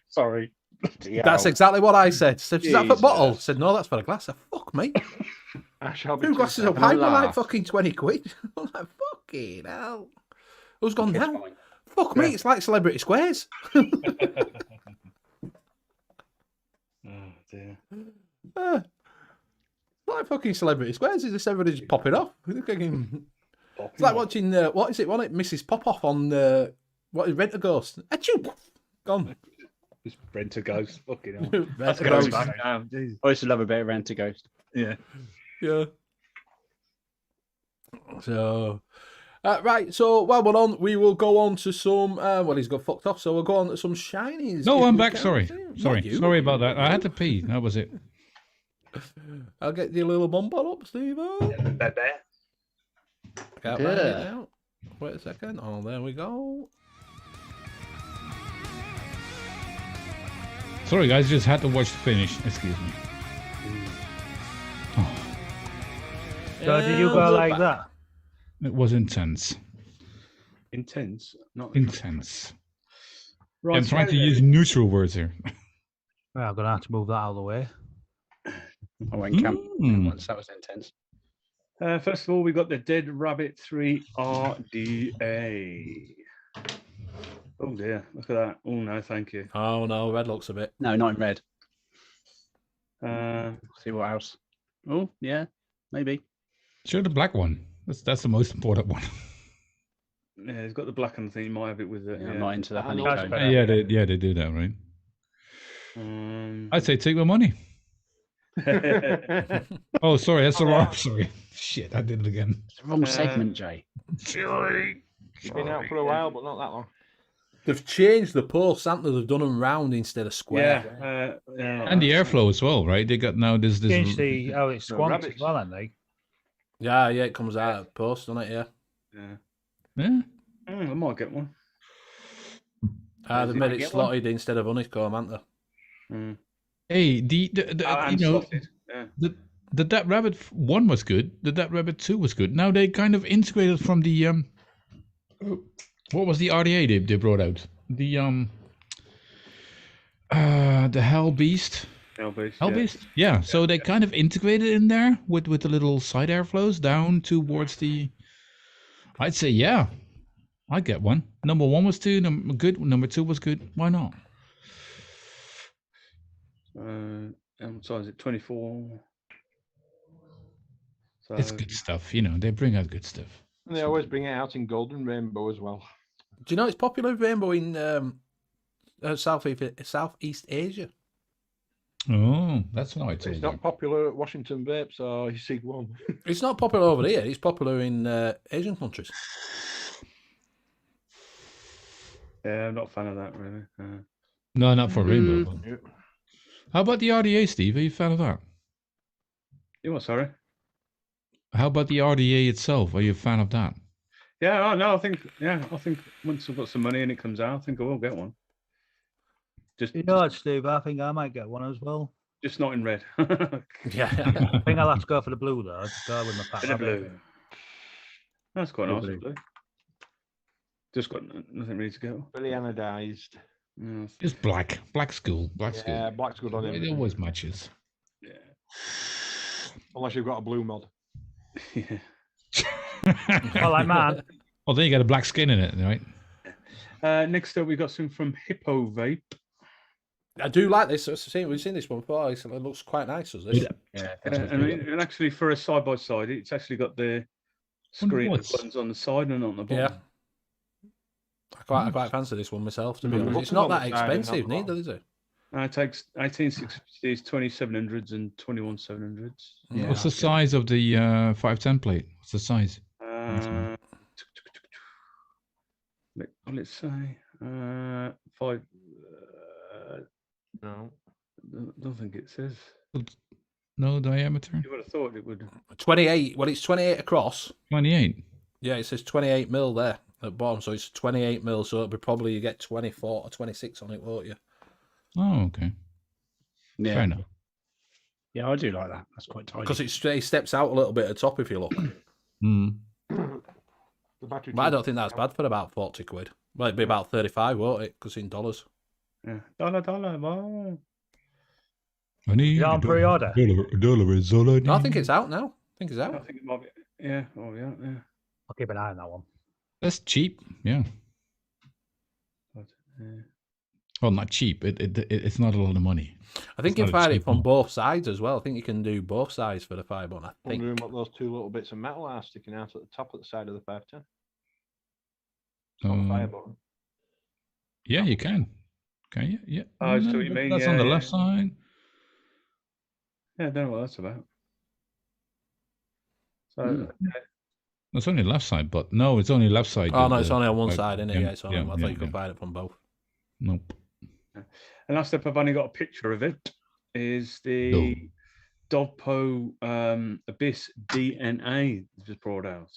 Sorry. That's exactly what I said. Said, is that for a bottle? I said, no, that's for a glass. Fuck, mate. 2 glasses of wine were like fucking £20. I'm like, fucking hell. Who's gone now? Fuck me, it's like Celebrity Squares. Oh dear. Like fucking Celebrity Squares. Is this everybody just popping off? It's like watching what is it? Wasn't it Mrs. Popoff on what is Rent-A-Ghost? Achoo! Gone. Just Rent-A-Ghost. Fucking hell. That's going back now. I used to love a bit of Rent-A-Ghost. Yeah. Yeah. So. Right, so while we're on, we will go on to some. He's got fucked off, so we'll go on to some shinies. No, I'm back. Sorry about that. I had to pee. That was it. I'll get your little bumper up, Steve-O. Can't find it now. Wait a second. Oh, there we go. Sorry, guys. Just had to watch the finish. Excuse me. Oh. So did you go like that? It was intense. Intense, not Intense. Right, I'm trying to Spider-Man. use neutral words here. Well, I'm gonna have to move that out of the way. I went camp Mm. once. That was intense. First of all, we got the Dead Rabbit 3 RDA. Oh dear, look at that. Oh no, thank you. Oh no, red looks a bit. No, not in red. Uh, See what else? Oh, yeah, maybe. Sure, the black one. That's the most important one. yeah, it's got the black on the thing. You might have it with it. Yeah, Yeah. I'm not into the I know honeycomb. it's Yeah, they do that, right? Um, I'd say take my money. Oh, sorry, that's the wrong. Sorry, shit, I did it again. It's the wrong segment, Jay. Sorry. It's been out for a while, but not that long. They've changed the posts, haven't they? They've done them round instead of square. yeah. And the airflow as well, right? They got now this. Change the how it's No, squanked rabbits. as well, haven't they? Yeah, it comes out of post, doesn't it? Yeah. Yeah. I might get one. They've made it get one? slotted instead of honeycomb, haven't they? Hey, the And you know slotted. Yeah. the That Rabbit 1 was good. The That Rabbit 2 was good. Now they kind of integrated from the what was the RDA they brought out? The Hell Beast. Hell Beast? Yeah. So they kind of integrated in there with the little side airflows down towards the. I'd say yeah. I'd get one. Number 1 was good. Number 2 was good. Why not? What size is it? 24. So, It's good stuff. You know, they bring out good stuff. And they always bring it out in golden rainbow as well. Do you know it's popular rainbow in Southeast Asia? Oh, that's why I told It's you. not popular at Washington Vapes or SIG1. It's not popular over here. It's popular in Asian countries. yeah, I'm not a fan of that really. No, not for rainbow. but- Yep. How about the RDA, Steve? Are you a fan of that? You what? Sorry. How about the RDA itself? Are you a fan of that? Yeah. Oh no. I think once I've got some money and it comes out, I think I will get one. You know what, Steve? I think I might get one as well. just not in red. Yeah. I think I'll have to go for the blue though. I'll go with my fat The rabbit. blue. That's quite nice. Blue. Blue. Just got nothing ready to go. Fully anodized. Yeah. Just black. Black school. Yeah, black's good on It everything. always matches. Yeah. Unless you've got a blue mod. Yeah. Well, like man. Well, then you got a black skin in it, right? Next up, we got some from Hippo Vape. I do like this. We've seen this one before. It looks quite nice, does this? Yeah, And actually, for a side by side, it's actually got the screen what's- buttons on the side and on the bottom. Yeah. I quite fancy this one myself, to be honest. Buttons It's not on the that side and on the expensive, neither, bottom. is it? It takes 1860s, 2700s, and 21700s. Yeah. What's the size of the 510 plate? What's the size? Let's say 5. No. Don't think it says. No diameter? You would have thought it would. 28. Well, it's 28 across. 28. Yeah, it says 28 mil there at the bottom, so it's 28 mil. So it'll be probably you get 24 or 26 on it, won't you? Oh, okay. Fair Yeah, enough. yeah, I do like that. That's quite tidy. Because it steps out a little bit at the top if you look. Mm. The battery. But I don't think that's bad for about 40 quid. Well, it'd be about 35, won't it? Because in dollars. Yeah. Dollar. Wow. I need Is it on pre-order? dollar is all I need. No, I think it's out now. I think it's I out. think it might be. Yeah. Oh, yeah. Yeah. I'll keep an eye on that one. That's cheap. Yeah. But, yeah. Well, not cheap. It's not a lot of money. I think It's you not can a find it cheap from one. both sides as well. I think you can do both sides for the 5-1. I think. Wondering what those two little bits of metal are sticking out at the top of the side of the 510. On the fire button. Yeah, you can. Can you? Yeah. Oh, I see what you mean. That's Yeah, on the yeah. left side. Yeah, I don't know what that's about. So, okay. It's only left side, but no, it's only left side. Oh, no, it's only on one side, isn't it? yeah, Yeah, it's on. yeah, I thought yeah, you could yeah. find it from both. Nope. And last up, I've only got a picture of it. Is the Dovpo Abyss DNA just brought out?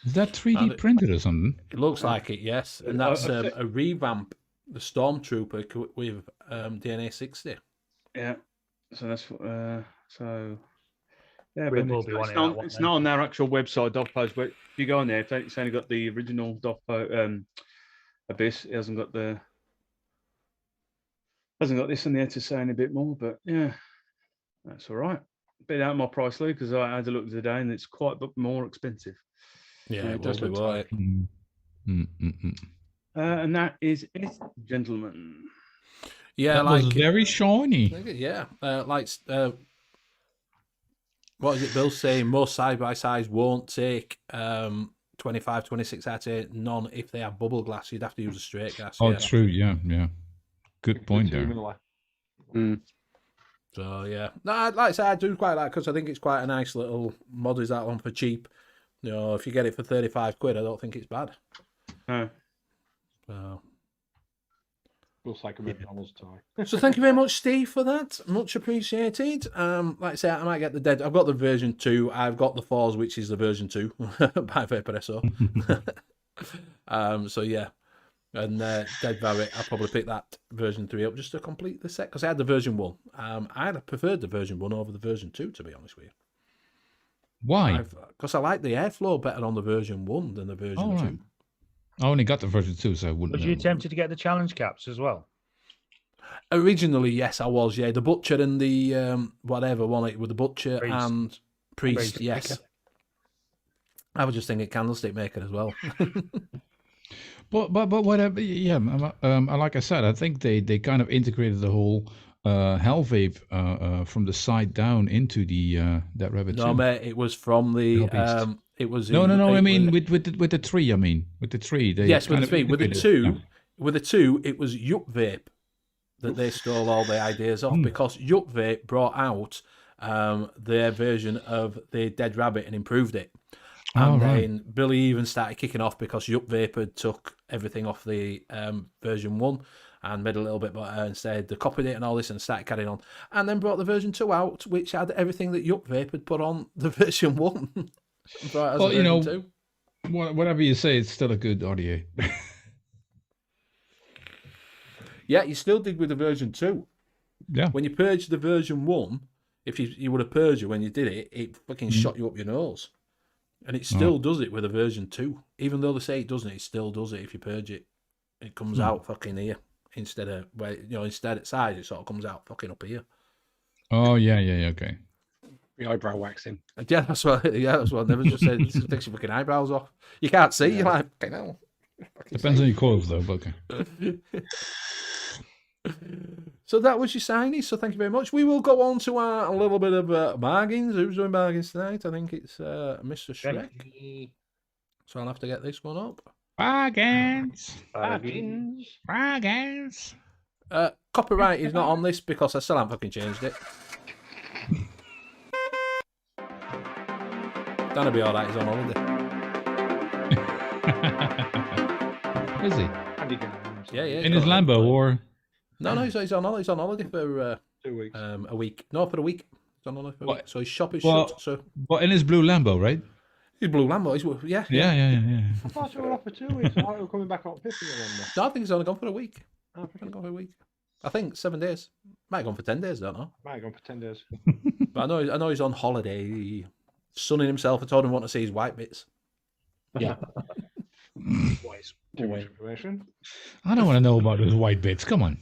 Is that 3D And it- printed or something? It looks like it, yes. And that's a revamp, the Stormtrooper with DNA 60. Yeah. So that's so Yeah, We but will it's, be it's wanting not, that one it's then. not on their actual website, Dovpo's. But if you go on there, it's only got the original Dovpo Abyss. It hasn't got this in there to say any bit more. But yeah, that's all right. Bit out of my price league because I had a look today and it's quite a bit more expensive. Yeah, it does look right. And that is it, gentlemen. Yeah, That was very shiny. Yeah, what is it Bill's saying? Most side-by-sides won't take 25, 26 out of none if they have bubble glass. You'd have to use a straight glass. Oh, yeah. true. Yeah. Good point there. So yeah, no, like I said, I do quite like because I think it's quite a nice little mod. Is that one for cheap? You know, if you get it for 35 quid, I don't think it's bad. So. Looks like a McDonald's toy. So thank you very much, Steve, for that. Much appreciated. Like I say, I might get the dead. I've got the version 2. I've got the 4s, which is the version 2 by Vaporesso. So yeah, and Dead Rabbit, I'll probably pick that version 3 up just to complete the set because I had the version 1. I'd preferred the version 1 over the version 2, to be honest with you. Why? Because I like the airflow better on the version 1 than the version 2. I only got the version 2, so I wouldn't. Was you tempted to get the challenge caps as well? Originally, yes, I was. Yeah, the Butcher and the whatever one it with the Butcher and Priest. Yes, maker. I was just thinking Candlestick Maker as well. But whatever. Yeah, like I said, I think they kind of integrated the whole Hell Vape from the side down into the that Rabbit. No, mate, it was from the it was no. I mean with the 3. I mean with the 3. Yes, with the 3. With the 2, with the 2, it was N.U.V.S Vape that they stole all the ideas off because N.U.V.S Vape brought out their version of the Dead Rabbit and improved it. And then Billy even started kicking off because N.U.V.S Vape had took everything off the version 1 and made a little bit better instead. They copied it and all this and started carrying on. And then brought the version 2 out, which had everything that N.U.V.S Vape had put on the version 1. Well, you know, 2. Whatever you say, it's still a good audio. Yeah, you still did with the version 2. Yeah. When you purged the version 1, if you would have purged it when you did it, it fucking shot you up your nose. And it still does it with a version 2. Even though they say it doesn't, it still does it if you purge it. It comes out fucking here. Instead of where instead at size, it sort of comes out fucking up here. Oh yeah, okay. The eyebrow waxing. Yeah, that's what Never just said. This takes your fucking eyebrows off. You can't see. You're like, okay, no. Depends on your clothes though, but okay. So that was your signing. So thank you very much. We will go on to a little bit of bargains. Who's doing bargains tonight? I think it's Mr. Shrek. So I'll have to get this one up. Bargains. Copyright is not on this because I still haven't fucking changed it. That'll be alright, he's on holiday. Is he? Yeah. In his Lambo or? No, he's on holiday for 2 weeks. A week. No, for a week. He's on holiday for a week. So his shop is shut. So. But in his blue Lambo, right? His blue Lambo. Yeah. I thought you were off for 2 weeks. I thought you were coming back on 5th of November. No, I think he's only gone for a week. I think 7 days. Might have gone for 10 days, I don't know. Might have gone for 10 days. But I know he's on holiday, sunning himself. I told him I want to see his white bits. Yeah. Always information. I don't want to know about those white bits. Come on.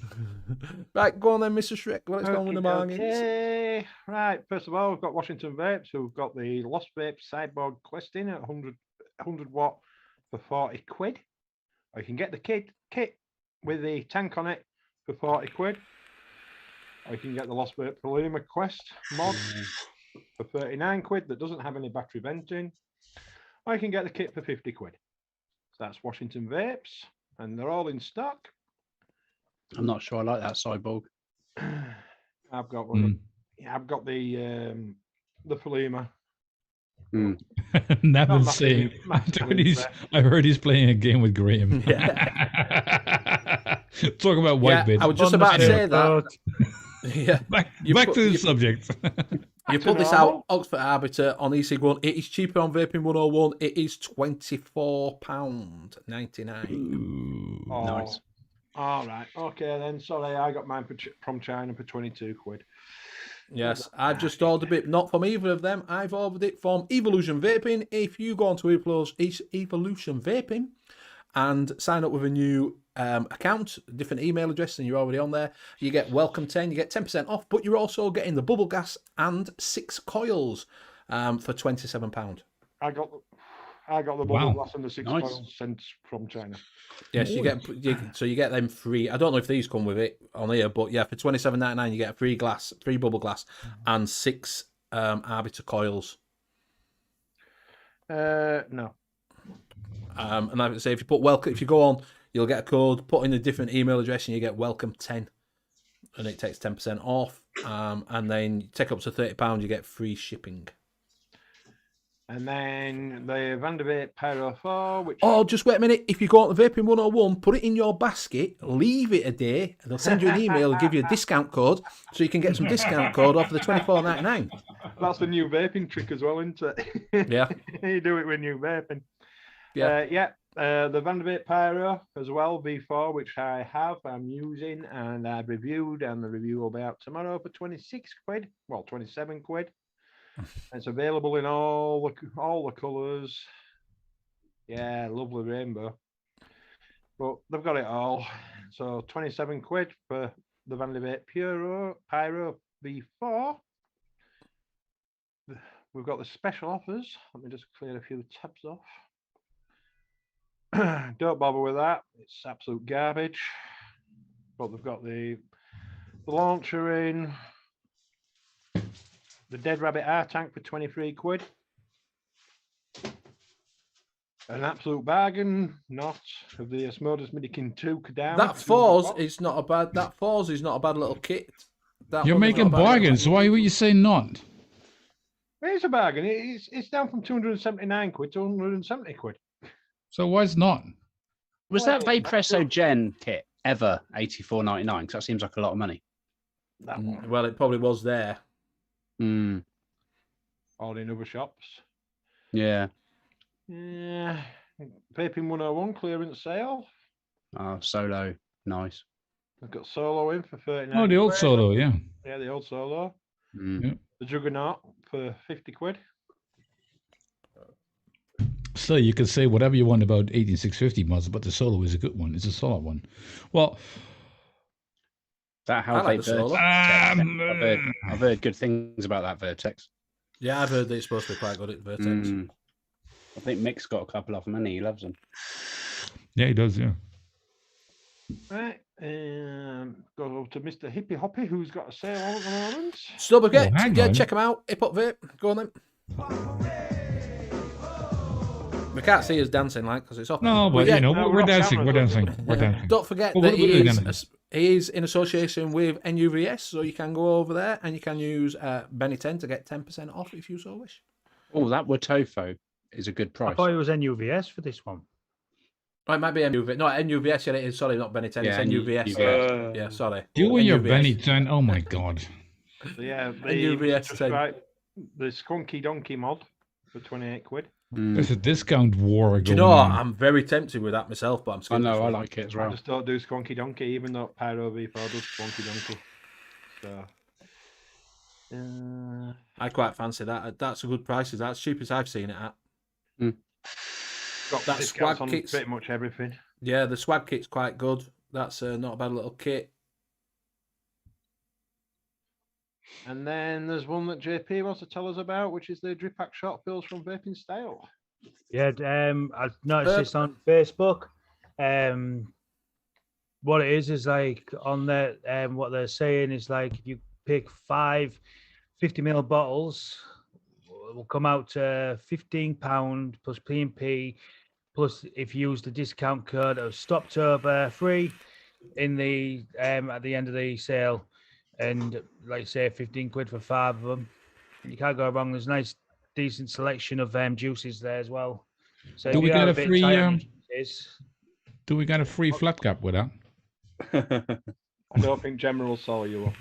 Right, go on then, Mr. Shrek. Let's go on with the bargains. Okay. Right. First of all, we've got Washington Vapes, who've got the Lost Vape sideboard questing at 100 watt for 40 quid. Or you can get the kit with the tank on it for 40 quid. Or you can get the Lost Vape Polema Quest mod for 39 quid that doesn't have any battery venting. Or you can get the kit for 50 quid. So that's Washington Vapes, and they're all in stock. I'm not sure I like that cyborg. I've got one. I've got the Polema. Never saying. I heard he's playing a game with Graham. Yeah. Talk about white bits. I was just about to say that. Yeah. Back to the subject. You put this out, Oxford Arbiter on e-cig1. It is cheaper on Vaping 101. It is £24.99. Oh, nice. All right. Okay then. Sorry, I got mine from China for 22 quid. Yes, I've just ordered it, not from either of them. I've ordered it from Evolution Vaping. If you go onto Evolution Vaping and sign up with a new account, different email address, and you're already on there, you get welcome 10, you get 10% off, but you're also getting the bubble gas and 6 coils for £27. I got the bubble glass and the 6 coils sent from China. Yes, you get them free. I don't know if these come with it on here, but yeah, for $27.99 you get a free bubble glass, and 6 arbiter coils. No. And like I say, if you put welcome, if you go on, you'll get a code. Put in a different email address, and you get welcome 10, and it takes 10% off. And then you take up to £30, you get free shipping. And then the Vanderbilt Pyro 4, which... Oh, just wait a minute. If you go on the Vaping 101, put it in your basket, leave it a day, and they'll send you an email and give you a discount code, so you can get some discount code off of the $24.99. That's the new vaping trick as well, isn't it? Yeah. You do it when you're vaping. Yeah. The Vanderbilt Pyro as well, V4, which I'm using, and I've reviewed, and the review will be out tomorrow for 26 quid. Well, 27 quid. It's available in all the colours. Yeah, lovely rainbow. But they've got it all. So 27 quid for the Vanderbilt Pyro V4. We've got the special offers. Let me just clear a few tabs off. Don't bother with that. It's absolute garbage. But they've got the launcher in. The Dead Rabbit R tank for 23 quid. An absolute bargain, not of the Asmodeus Midikin 2 Kadama. That Force is not a bad. That Force is not a bad little kit. You're making bargains. Why would you say not? It's a bargain. It's down from 279 quid to 170 quid. So why is not? Was that Vapresso Gen kit ever $84.99? Because that seems like a lot of money. Well, it probably was there. All in other shops. Yeah. Yeah. Vaping 101 clearance sale. Oh, Solo. Nice. I've got Solo in for 39 Oh, the old quid. Solo, yeah. Yeah, the old Solo. Yeah. The Juggernaut for 50 quid. So you can say whatever you want about 18650 mods, but the Solo is a good one. It's a solid one. Well, that how like they I've heard good things about that Vertex. Yeah, I've heard that it's supposed to be quite good at Vertex. I think Mick's got a couple of them, and he loves them. Yeah, he does, yeah. Right. Go over to Mr. Hippie Hoppy, who's got a sale on at the moment. Still okay. Hang on. Check them out. Hip Hop Vape. Go on then. We can't see us dancing because it's off. No, but yeah, we're dancing. We're dancing. We're dancing. Don't forget that he is in association with N.U.V.S, so you can go over there and you can use Benny 10 to get 10% off if you so wish. Oh, that Wotofo is a good price. I thought it was N.U.V.S for this one. Oh, it might be N.U.V.S. No, N.U.V.S. Yeah, it is. Sorry, not Benny 10. Yeah, it's N.U.V.S. Yeah, sorry. You and your N.U.V.S. Benny 10. Oh my God. So yeah, N.U.V.S. 10. Right, the Skunky Donkey mod for 28 quid. There's a discount war going Do you know what? on. I'm very tempted with that myself, but I'm scared. I know, I like it as I well. just don't do Skunky Donkey, even though Pyro V4 does Skunky Donkey. So, I quite fancy that. That's a good price. That's cheap as I've seen it at. got That discounts swag on kit's pretty much everything. Yeah, the swag kit's quite good. That's not a bad little kit. And then there's one that JP wants to tell us about, which is the Drip Pack short fills from Vaping Style. Yeah, I've noticed this on Facebook. What it is like on the what they're saying is like if you pick 5 50ml bottles, it will come out to £15 plus P&P, plus if you use the discount code of Stoptober free in the at the end of the sale, and like say 15 quid for 5 of them. You can't go wrong. There's a nice decent selection of juices there as well. So Do we get a free do we get a free flat cap with that? I don't think General saw you up.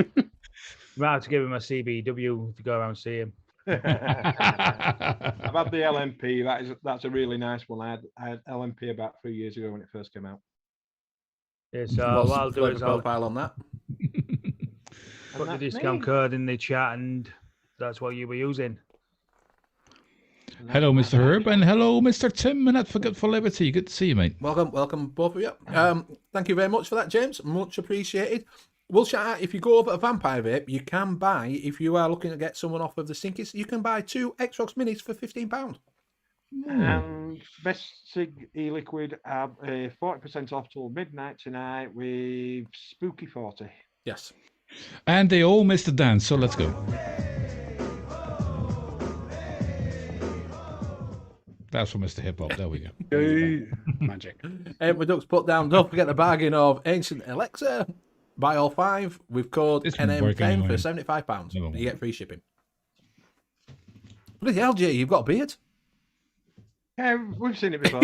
You might have to give him a CBW if you go around and see him. I've had the LMP. That's a really nice one. I had LMP about 3 years ago when it first came out. Yeah, so what I'll do is profile on that. Put the that's discount me. code in the chat, and that's what you were using. And Hello, that's Mr. my Herb, badge. and hello, Mr. Tim, and for Liberty. Good to see you, mate. Welcome, both of you. Thank you very much for that, James. Much appreciated. We'll shout out, if you go over to Vampire Vape, you can buy, if you are looking to get someone off of the Stinkies, you can buy 2 Xbox Minis for £15. And Best Sig e-liquid have a 40% off till midnight tonight with Spooky 40. Yes. And they all missed the dance, so let's go. That's for Mr. Hip Hop. There we go. Magic. Ducks put down, don't forget the bargain of Ancient Alexa. Buy all 5 with code This won't NM10 work anyway. for £75. Never mind. You get free shipping. Bloody hell, Jay, you've got a beard. Yeah, we've seen it before.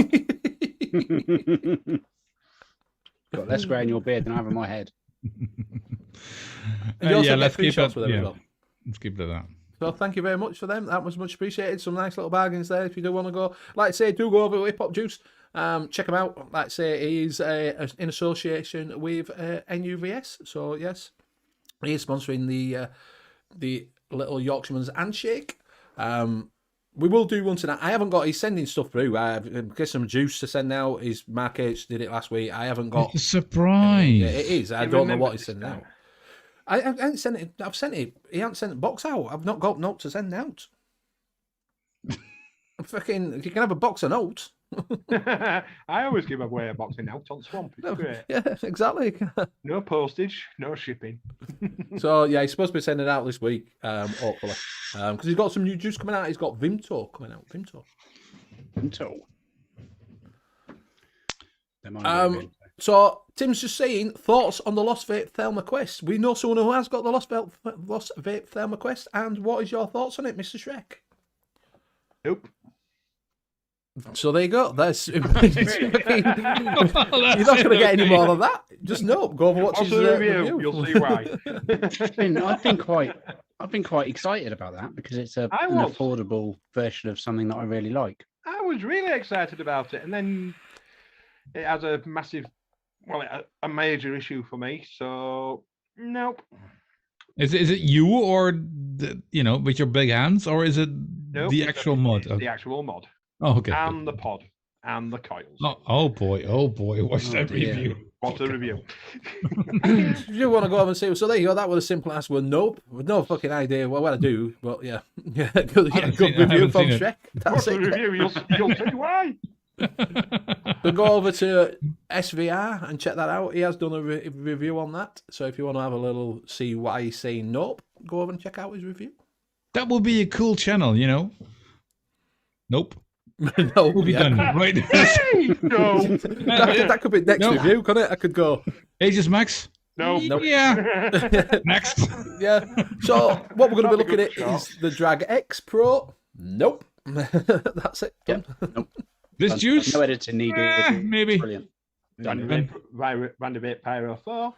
Got less grey in your beard than I have in my head. And you also yeah, get let's free keep shots it. with them as Yeah, well. let's keep it at that. So thank you very much for them. That was much appreciated. Some nice little bargains there. If you do want to go, like I say, do go over to Hip Hop Juice. Check him out. Like I say, he's in association with N.U.V.S. So yes, he is sponsoring the little Yorkshireman's handshake. We will do one tonight. I haven't got. He's sending stuff through. I've got some juice to send out. His Mark H did it last week. I haven't got. It's a surprise. Yeah, it is. I don't know what he's sending out. I haven't sent it. I've sent it. He hasn't sent the box out. I've not got notes to send out. Fucking, you can have a box of notes. I always give away a box of notes on Swamp. It's great. Yeah, exactly. No postage, no shipping. So yeah, he's supposed to be sending it out this week, hopefully, because he's got some new juice coming out. He's got Vimto coming out. Vimto. So Tim's just saying thoughts on the Lost Vape Thelma Quest. We know someone who has got the Lost Vape Thelma Quest, and what is your thoughts on it, Mr. Shrek? Nope. So there you go. That's you're not going to get any more than that. Just no. Go over watch Watch his the review. review. You'll see why. I've been quite excited about that because it's an was. affordable version of something that I really like. I was really excited about it, and then it has a massive, a major issue for me. So nope. Is it you or with your big hands, or is it the actual mod? It's the actual mod. Oh, okay. And the pod and the coils. Oh boy! Watch that review. What's the review? You want to go over and see? So there you go. That was a simple answer. Well, nope, with no fucking idea what I do. But yeah, good review from Shrek. What's the review? You'll see why. So go over to SVR and check that out. He has done a review on that. So if you want to have a little see why he's saying nope, go over and check out his review. That would be a cool channel, Nope. No, We'll be done, right? No. that could be next review, couldn't it? I could go. Aegis Max? No. Nope. Yeah. Next. Yeah. So what we're going to be looking at shot. is the Drag X Pro. Nope. That's it. Yep. Nope. This juice? No editing needed. Maybe. Brilliant. Vanderbilt Pyro 4.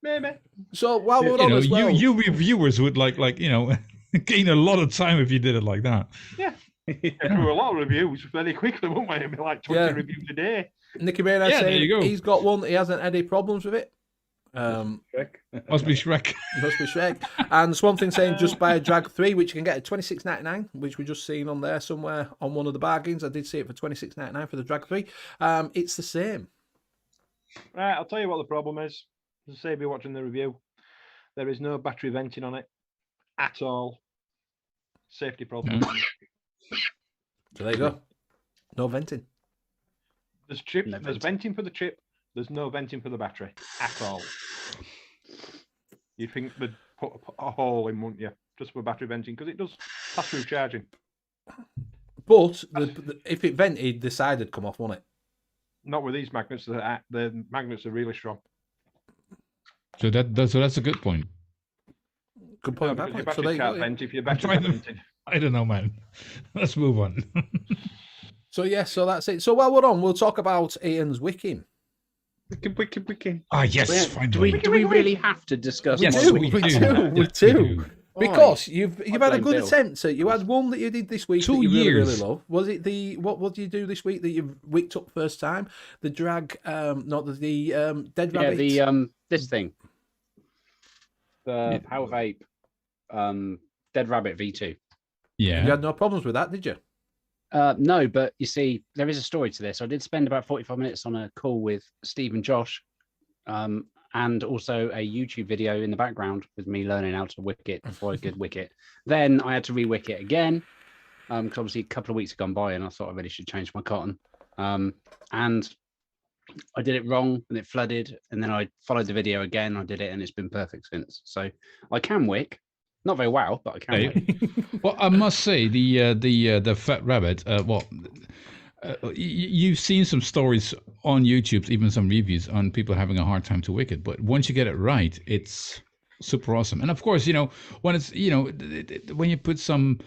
Maybe. So while we're on as well, you reviewers would like gain a lot of time if you did it like that. Yeah. There were a lot of reviews very quickly, won't we? It'd be like 20 reviews a day. Nicky Maynard Yeah, there saying you go. he's got one. He hasn't had any problems with it. Must be Shrek. Must be Shrek. And Swamp Thing saying just buy a Drag 3, which you can get at $26.99, which we just seen on there somewhere on one of the bargains. I did see it for $26.99 for the Drag 3. It's the same. Right, I'll tell you what the problem is. As I say, if you're watching the review, there is no battery venting on it at all. Safety problem. So there you go. No venting. There's chip. No There's venting for the chip. There's no venting for the battery at all. You'd think they'd put a hole in, wouldn't you? Just for battery venting, because it does pass through charging. But if it vented, the side would come off, wouldn't it? Not with these magnets. The magnets are really strong. So that's a good point. Good point. No, Bad because your point. So batteries there you can't go. vent if your battery's vented. I don't know, man. Let's move on. So yeah, so that's it. So while we're on, we'll talk about Ian's wicking. Wicking. Ah, yes, Do finally. we really have to discuss? Yes, what's we wicking? do. We Yes, we do. Because you've had a blame good Bill. attempt. So you had one that you did this week 2 that you really, years. really love. Was it what did you do this week that you wicked up first time? The drag, not the dead Yeah, rabbit. the this thing. the Power Vape Dead Rabbit V2. Yeah. You had no problems with that, did you? No, but you see, there is a story to this. I did spend about 45 minutes on a call with Steve and Josh, and also a YouTube video in the background with me learning how to wick it before I could wick it. Then I had to re-wick it again, because obviously a couple of weeks had gone by and I thought I really should change my cotton. And I did it wrong and it flooded, and then I followed the video again. I did it and it's been perfect since. So I can wick, not very well, but I can wick. Well, I must say the Fat Rabbit. You've seen some stories on YouTube, even some reviews on people having a hard time to wick it. But once you get it right, it's super awesome. And of course, when it's when you put some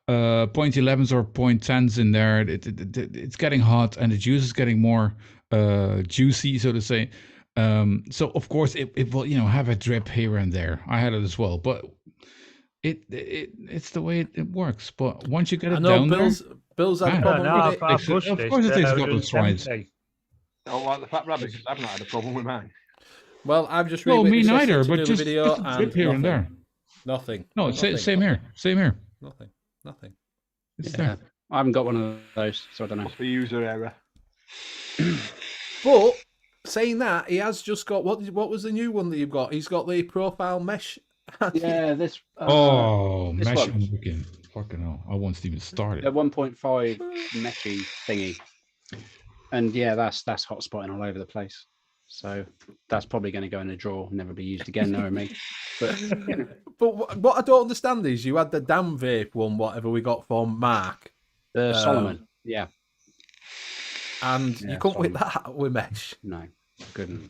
0.11s or 0.10s in there, it's getting hot and the juice is getting more juicy, so to say. So of course it will have a drip here and there. I had it as well, but it's the way it works. But once you get it down Bill's had a problem with it. Of course it takes a couple of tries. I don't like the Fat Rabbit because I've not had a problem with mine. Well, I've just me neither, but just video a drip here and there. Nothing. No, nothing. Same here. Nothing. It's there. I haven't got one of those, so I don't know. Must be user error. But saying that, he has just got what was the new one that you've got? He's got the profile mesh. Yeah, this. Mesh one. and wicked. Fucking hell! I won't even start The it. 1.5 meshy thingy, and yeah, that's hot spotting all over the place. So that's probably going to go in a drawer, and never be used again, knowing me. But But what I don't understand is you had the damn vape one, whatever we got from Mark, the Solomon, yeah, and you couldn't with that with mesh. no, couldn't.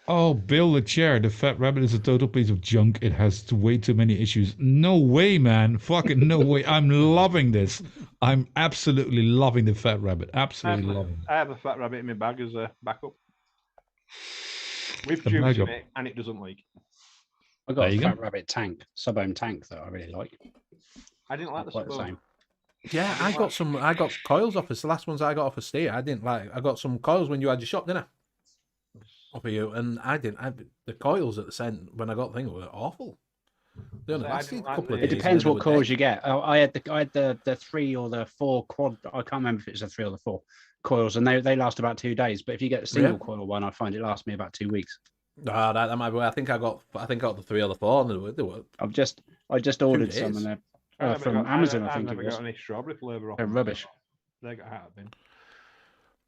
Oh, Bill the chair. The Fat Rabbit is a total piece of junk. It has way too many issues. No way, man. Fucking no way. I'm loving this. I'm absolutely loving the Fat Rabbit. Absolutely loving it. I have a Fat Rabbit in my bag as a backup. With The juice backup. in it, and it doesn't leak. I got There a you Fat go. Rabbit tank, sub-ohm tank that I really like. I didn't like the Quite the sub. same. Yeah, I got coils off. It's the last ones I got off of Steve. I got some coils when you had your shop, didn't I? Off of you, and the coils at the cent when I got the thing were awful. They only So I lasted didn't a like couple of the- days. It depends and then what they were coils dead. you get. I had the 3 or the 4 quad. I can't remember if it's the 3 or the 4 coils, and they last about 2 days. But if you get a single coil one, I find it lasts me about 2 weeks. Ah, that might be. I think I got the 3 or the 4. And they were I just ordered days. some, and I they're never from got- Amazon. I I think it never was. got any strawberry flavour off They're them. rubbish. They got out of bin.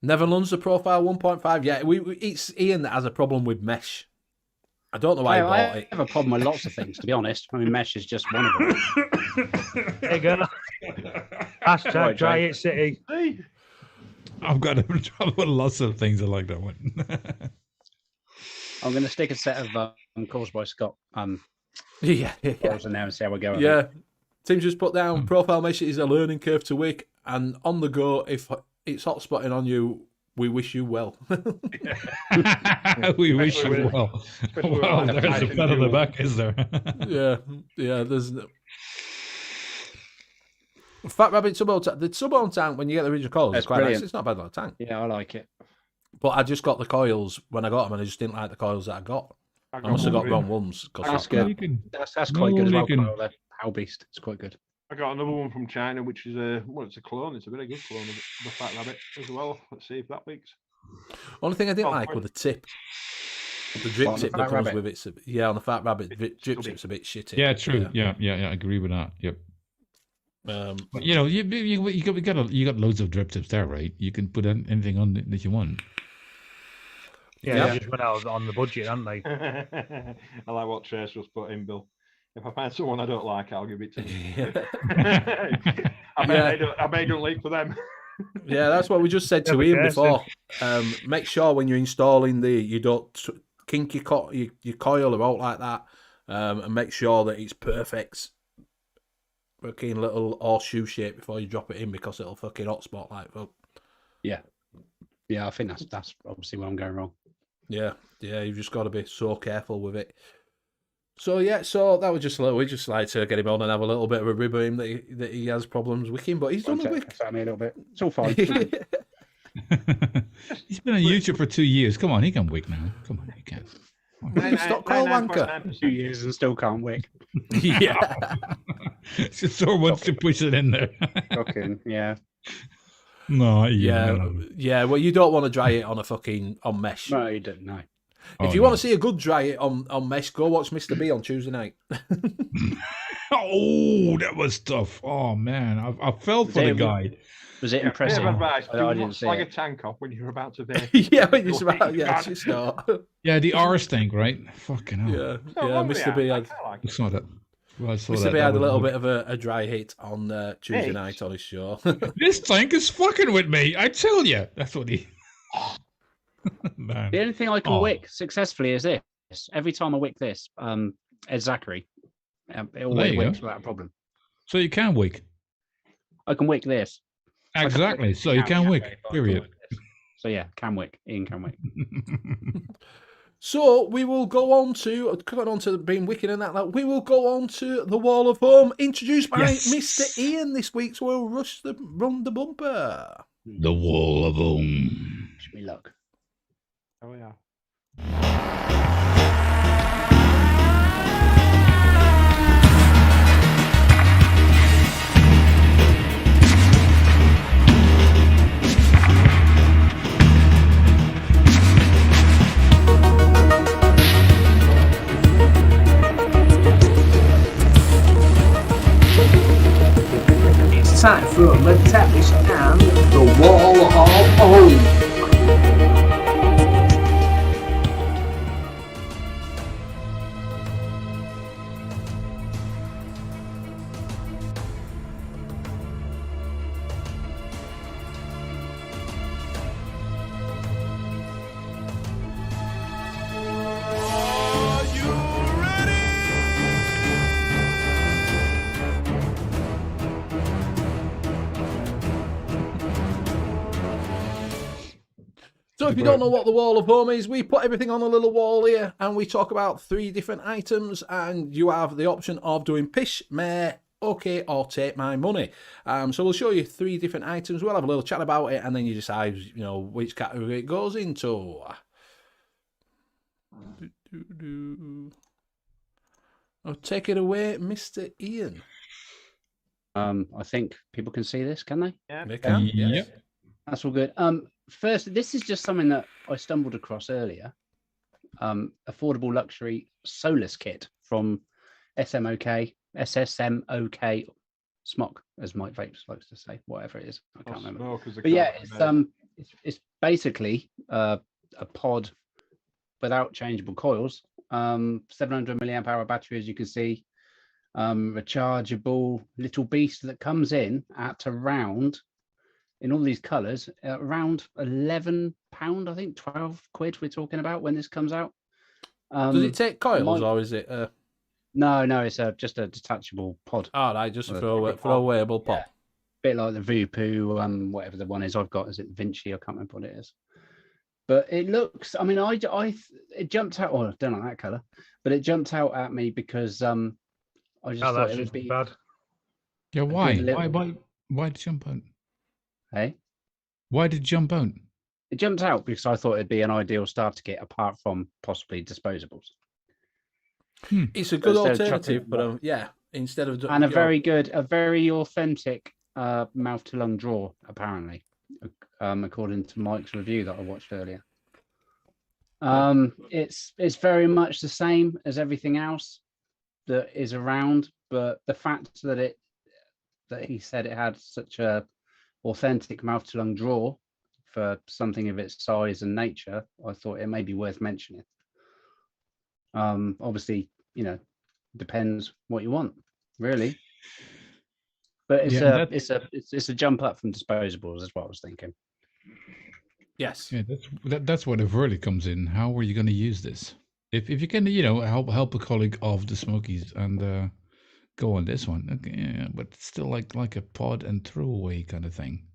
Netherlands the profile 1.5. Yeah, it's Ian that has a problem with mesh. I don't know why he I bought it. have a problem with lots of things, to be honest. I mean, mesh is just one of them. There you go. Hashtag Right, try Jay. it, City. Hey, I've got trouble with lots of things. I like that one. I'm going to stick a set of Calls by Scott Yeah. coils in there and see how we go. Yeah. Tim's just put down profile mesh is a learning curve to wick, and on the go, if it's hot spotting on you, we wish you well. We wish you with- well. especially with Well, all the there's a Titan pat on the jewels. back, is there? yeah. There's Fat Rabbit sub-ohm tank. The sub-ohm tank, when you get the original coils, That's it's quite nice. brilliant. It's not a bad little tank. Yeah, I like it. But I just got the coils when I got them, and I just didn't like the coils that I got. I I must have got one. wrong ones. That's No, good. you can- That's quite good as well. you can- Coil, the Power Beast. It's quite good. I got another one from China, which is it's a clone. It's a very good clone of the Fat Rabbit as well. Let's see if that leaks. Only thing I didn't Oh, like right. was the tip. The drip On the tip that Fat comes Rabbit? with it. Yeah, on the Fat Rabbit, drip stubby. tip's a bit shitty. Yeah, true. Yeah, I agree with that. Yep. Um, But, you got loads of drip tips there, right? You can put anything on that you want. Yeah, Yeah. they just went out on the budget, haven't they? I like what Trace was put in, Bill. If I find someone I don't like, I'll give it to them. yeah. I bet they don't leak for them. Yeah, that's what we just said to Yeah, be Ian careful. before. Make sure when you're installing you don't kink your coil or out like that, and make sure that it's perfect, fucking little horseshoe shape before you drop it in, because it'll fucking hotspot like fuck. Yeah, I think that's obviously where I'm going wrong. Yeah, you've just got to be so careful with it. So that was just a little. We just like to get him on and have a little bit of a rib of him that he has problems wicking, but he's done a wick. Me a little bit. It's all fine. He's been on YouTube for 2 years. Come on, he can wick now. Come on, he can. Will you stop, Kyle Wanker? 2 years and still can't wick. Yeah. So wants to push it in there. Fucking, yeah. No, Yeah. Well, you don't want to dry it on mesh. No, you don't know. If you want to see a good dry it on mesh, go watch Mr. B on Tuesday night. Oh, that was tough. Oh man, I fell for the guy. Was it Bit impressive? of advice: do I not didn't see slag a it. tank off when you're about to vape. Yeah, when you're about, yeah, just not. Yeah, the R stink, right? Fucking hell. Yeah, So yeah. wrong with Mr. that. B I had kinda like I it. saw that. Well, I saw Mr. that. B That had a was little good. bit of a dry hit on Tuesday Hey. night on his show. This tank is fucking with me. I tell you, that's what he. Man. The only thing I can Oh. wick successfully is this. Every time I wick this, Ed Zachary, it There always you wicks go. without a problem. So you can wick. I can wick this. Exactly. So you can wick. Period. So yeah, can wick. Ian can wick. So we will go on to being wicked and that. We will go on to the Wall of Home, introduced by Yes. Mr. Ian this week. So we'll run the bumper. The Wall of Home. Wish me luck. Oh yeah. It's time for Metapish and the Wall of Home. So if you don't know what the Wall of Home is, we put everything on a little wall here and we talk about 3 different items and you have the option of doing pish, meh, okay, or take my money. So we'll show you 3 different items. We'll have a little chat about it and then you decide, which category it goes into. Oh, take it away, Mr. Ian. I think people can see this, can they? They can, yes. Yep. That's all good. First, this is just something that I stumbled across earlier. Affordable luxury Solus kit from SSMOK, Smok, as Mike Vapes likes to say, whatever it is. I can't remember. But yeah, it's basically a pod without changeable coils. 700 milliamp hour battery, as you can see. Rechargeable little beast that comes in at around, in all these colours, around £11, I think, 12 quid we're talking about when this comes out. Does it take coils or is it? No, it's just a detachable pod. Oh, right, just a throwawayable pop. Yeah. Bit like the Vupu, whatever the one is I've got. Is it Vinci? I can't remember what it is. But it looks, I mean, it jumped out, well, I don't like that colour, but it jumped out at me because I just thought it would be bad. Yeah, why? little- Why did it jump out? Hey? Why did it jump out? It jumped out because I thought it'd be an ideal starter kit apart from possibly disposables. It's a good Instead of alternative, chucking- but yeah, instead of And a very authentic mouth to lung draw, apparently, according to Mike's review that I watched earlier. It's very much the same as everything else that is around, but the fact that he said it had such a authentic mouth to lung draw for something of its size and nature, I thought it may be worth mentioning. Obviously, depends what you want, really. But it's a jump up from disposables, is what I was thinking. Yes. Yeah, that's where the verdict comes in. How are you going to use this? If you can, help a colleague of the Smokies and go on this one, okay, yeah, but it's still like a pod and throwaway kind of thing.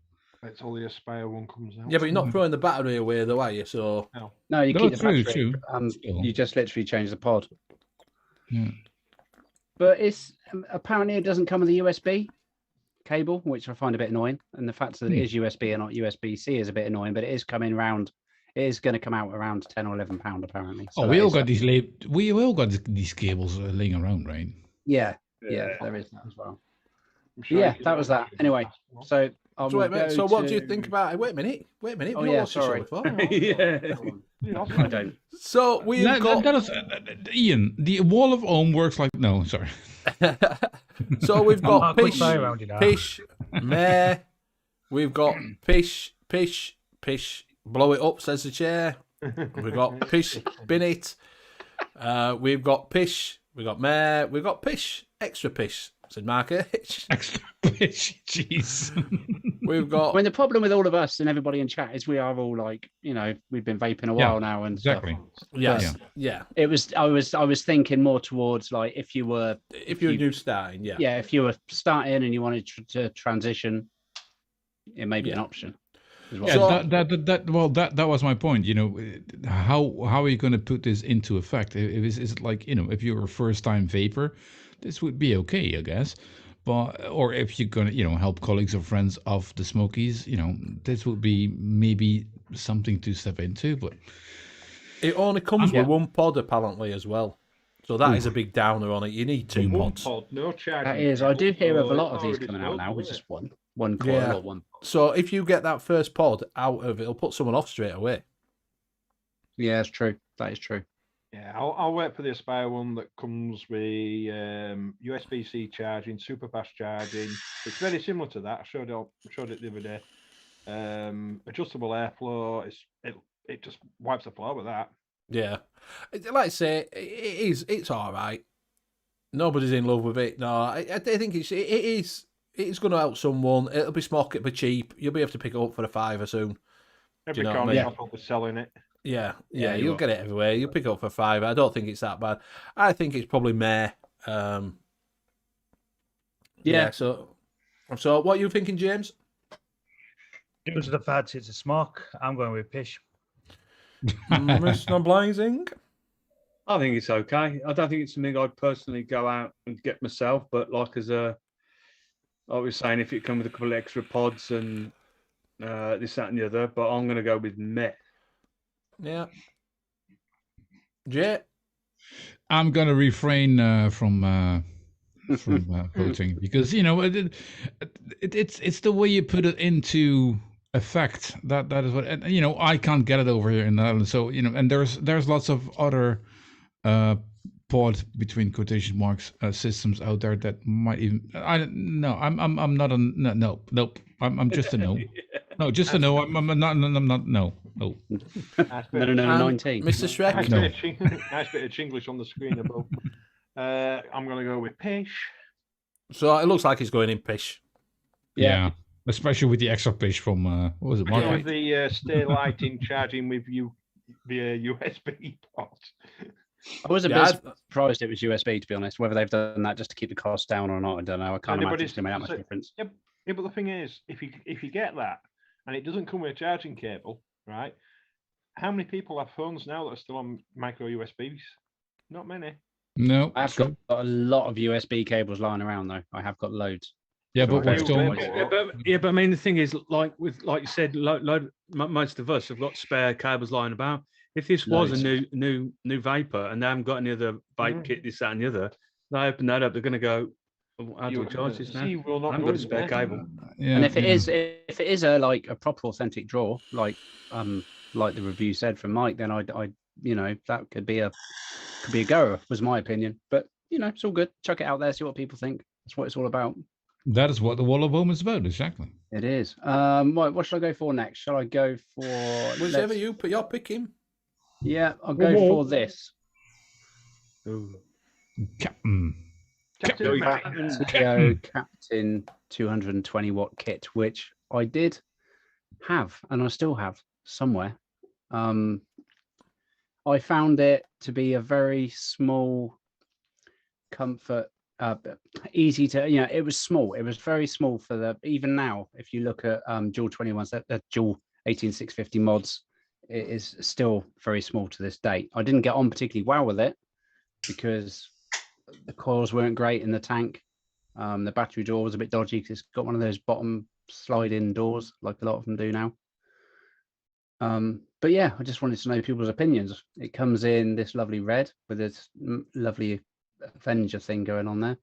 It's only a spare one comes out. Yeah, but you're not throwing the battery away though, are you? So No, you No, keep the true, battery. true. Still. You just literally change the pod. Yeah. But it's apparently it doesn't come with a USB cable, which I find a bit annoying. And the fact that it is USB and not USB-C is a bit annoying. But it is coming round It is going to come out around £10 or £11 apparently. So we all got these we all got these cables laying around, right? Yeah, there is that as well. Sure Yeah, that was that. Anyway, so I will So, wait a minute. go So what do you to- think about it? Wait a minute. Oh, You've yeah, watched the show sorry. before. Yeah. I don't. So we've got. That is, Ian, the wall of ohm works like no, sorry. So we've got I'll quick pish, fire round you now. pish, meh. We've got pish, pish, pish. Blow it up, says the chair. We've got pish, bin it. We've got pish. We've got meh. We've got pish, extra pish, said Mark H. Extra pitch, jeez. We've I got. mean, the problem with all of us and everybody in chat is we are all like, we've been vaping a while now and exactly. stuff. Yes. Yeah. It was. I was thinking more towards like if you were If you're new starting, yeah. yeah, if you were starting and you wanted to transition, it may be an option. Yeah, So- that was my point. How are you going to put this into effect? Is it like if you're a first time vapor, this would be okay, I guess. But or if you're gonna help colleagues or friends of the smokies, this would be maybe something to step into. But It only comes with one pod apparently as well. So that is a big downer on it. You need two pods. No charging. That is. I do hear of a lot of these Already coming out now with spoken, just one coil Yeah. or one. So if you get that first pod out of it, it'll put someone off straight away. Yeah, that's true. That is true. Yeah, I'll wait for the Aspire one that comes with USB-C charging, super fast charging. It's very similar to that. I showed it the other day. Adjustable airflow. It just wipes the floor with that. Yeah. Like I say, it's all right. Nobody's in love with it. No, I think it's going to help someone. It'll be smoke, it'll be cheap. You'll be able to pick it up for $5 soon. Every know what I corner mean? shop will be selling it. Yeah, Yeah, you you'll will. get it everywhere. You'll pick it up for $5. I don't think it's that bad. I think it's probably meh. Yeah. So what are you thinking, James? Due to the fact it's a smoke, I'm going with pish. Mr. Blazing? I think it's okay. I don't think it's something I'd personally go out and get myself, but like I was saying, if it come with a couple of extra pods and this, that, and the other, but I'm going to go with meh. Yeah. Jay? I'm gonna refrain from voting because it's the way you put it into effect that is what, and I can't get it over here in the Netherlands, so and there's lots of other pod between quotation marks systems out there that might even I don't know. I'm not a no. I'm just a no. No, just a no. I'm not no. Nice bit, No, 19. Mr. Shrek? nice bit of Chinglish on the screen above. I'm going to go with pish. So it looks like it's going in pish. Yeah. Especially with the extra pitch from what was it, Mark? With the stay lighting charging with you via USB port. I was a Yeah, bit surprised it was USB, to be honest. Whether they've done that just to keep the cost down or not, I don't know. I can't imagine it's going to make that much difference. Yeah, but the thing is, if you get that and it doesn't come with a charging cable, right? How many people have phones now that are still on micro USBs? Not many. No. I've got a lot of USB cables lying around though. I have got loads. Yeah, but we're still. But I mean, the thing is, like you said, most of us have got spare cables lying about. If this was a new vapor and they haven't got any other vape kit, this, that, and the other, they open that up, they're going to go, how do we charge this now? I haven't got a spare cable. Yeah, And if it is a proper authentic draw, like the review said from Mike, then I that could be a goer, was my opinion. But it's all good. Chuck it out there, see what people think. That's what it's all about. That is what the Wall of Home is about, exactly. It is. What should I go for next? Shall I go for Whichever you put your pick in. Yeah, I'll go for this. Captain. Captain 220 watt kit, which I did have and I still have somewhere. I found it to be a very small comfort, easy to, it was small. It was very small for the, even now, if you look at dual 21s, dual 18650 mods, it is still very small to this date. I didn't get on particularly well with it because the coils weren't great in the tank. The battery door was a bit dodgy because it's got one of those bottom slide-in doors like a lot of them do now. But yeah, I just wanted to know people's opinions. It comes in this lovely red with this lovely Avenger thing going on there.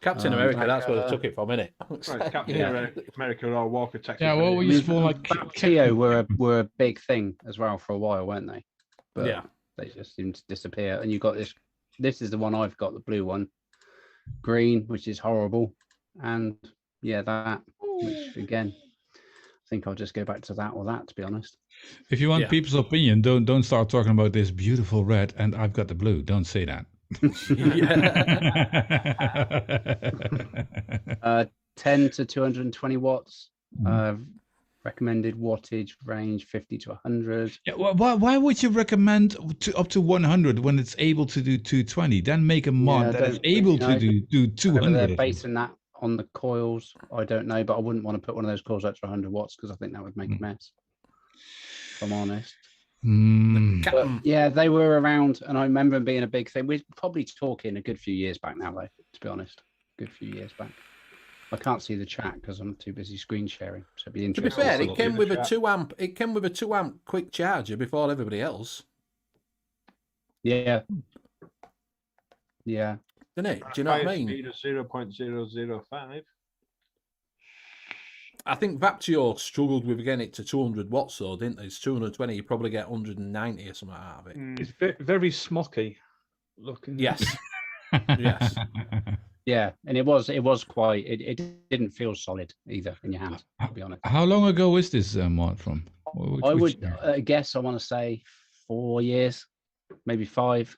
Captain America, Black, that's where they took it from, innit? Right, Captain Yeah. America or Walker, Texas. Yeah, well, we used to like Tio were a big thing as well for a while, weren't they? But Yeah. they just seemed to disappear. And you got this. This is the one I've got, the blue one, green, which is horrible, and yeah, that, which again, I think I'll just go back to that or that, to be honest. If you want Yeah. people's opinion, don't start talking about this beautiful red and I've got the blue. Don't say that. Yeah. 10 to 220 watts. Recommended wattage range 50 to 100. Yeah, why would you recommend up to 100 when it's able to do 220? Then make a mod that is able to do 200. Whether they're basing that on the coils, I don't know, but I wouldn't want to put one of those coils up to 100 watts because I think that would make a mess, if I'm honest. But yeah, they were around, and I remember them being a big thing. We're probably talking a good few years back now, though, to be honest. Good few years back. I can't see the chat because I'm too busy screen sharing. So it'd be To interesting. be fair, Also it came do with the a 2 amp. It came with a 2 amp quick charger before everybody else, Yeah. Yeah. didn't it? Do you know what I mean? Speed of 0.005. I think Vaptio struggled with getting it to 200 watts, though, didn't they? It's 220. You probably get 190 or something out of it. It's very smoky looking. Yes. Yes. Yeah, and it was quite. It didn't feel solid either in your hand, to be honest. How long ago is this mod from? I would guess. I want to say 4 years, maybe 5.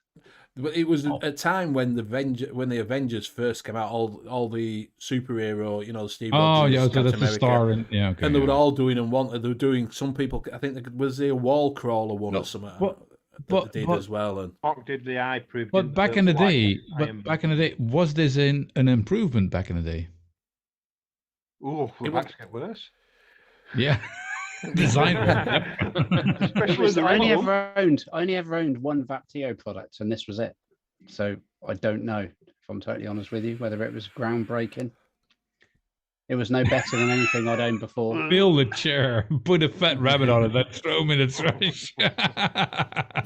But it was a time when the Avengers first came out. All the superhero, you know, Steve Oh Rogers, yeah, so Captain that's the America, star. Yeah, okay. and they were all doing and wanted. They were doing. Some people, I think, was there a wall crawler one or something that they did as well. And Hawk did the eye proof. But back in the day, was this an improvement back in the day? Oh, we're about to get worse. Yeah. Design. Especially the I only remote. ever owned one Vaptio product, and this was it. So I don't know, if I'm totally honest with you, whether it was groundbreaking. It was no better than anything I'd owned before. Build a chair, put a fat rabbit on it, then throw him in the trash.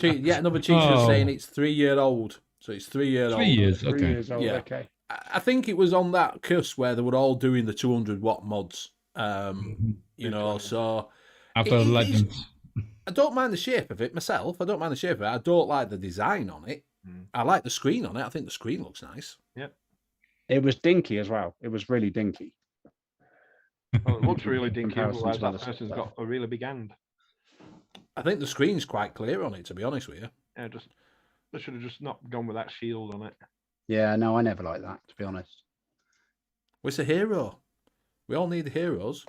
yeah, another teacher was saying it's 3 year old. So it's 3 year old. 3 years, 3 okay. years old, Yeah. okay. I think it was on that cusp where they were all doing the 200 watt mods. You know, so After Legends. I don't mind the shape of it myself. I don't mind the shape of it. I don't like the design on it. I like the screen on it. I think the screen looks nice. Yep. It was dinky as well. It was really dinky. Well, it looks really dinky. Comparison Otherwise, to that other person's stuff. got a really big hand. I think the screen's quite clear on it, to be honest with you. Yeah, they should have just not gone with that shield on it. Yeah, no, I never liked that, to be honest. Well, it's a hero. We all need heroes.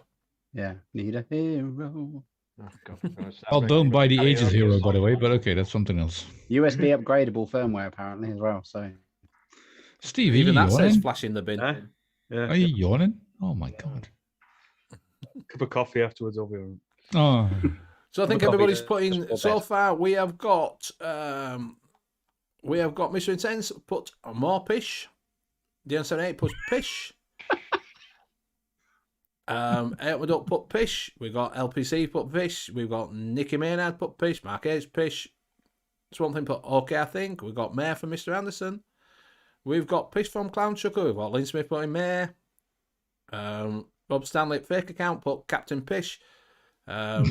Yeah, need a hero. Oh, God. Well, don't buy the Ages hero, by the way, but okay, that's something else. USB upgradable firmware apparently as well. So Steve, Even are that you says yawning? flash in the bin. Yeah. Are you yawning? Oh my God. Cup of coffee afterwards, I'll be all right. Oh. So I think Copy everybody's the putting score so bed. far. We have got Mr. Intense put more pish. The N78 puts pish. We don't put pish. We got LPC put pish. We've got Nicky Maynard put pish. Mark H ppish. Swamp Thing put okay, I think. We've got Mayor from Mr. Anderson. We've got pish from Clown Chucker. We've got Lynn Smith putting Mayor. Rob Stanley fake account put Captain Pish. What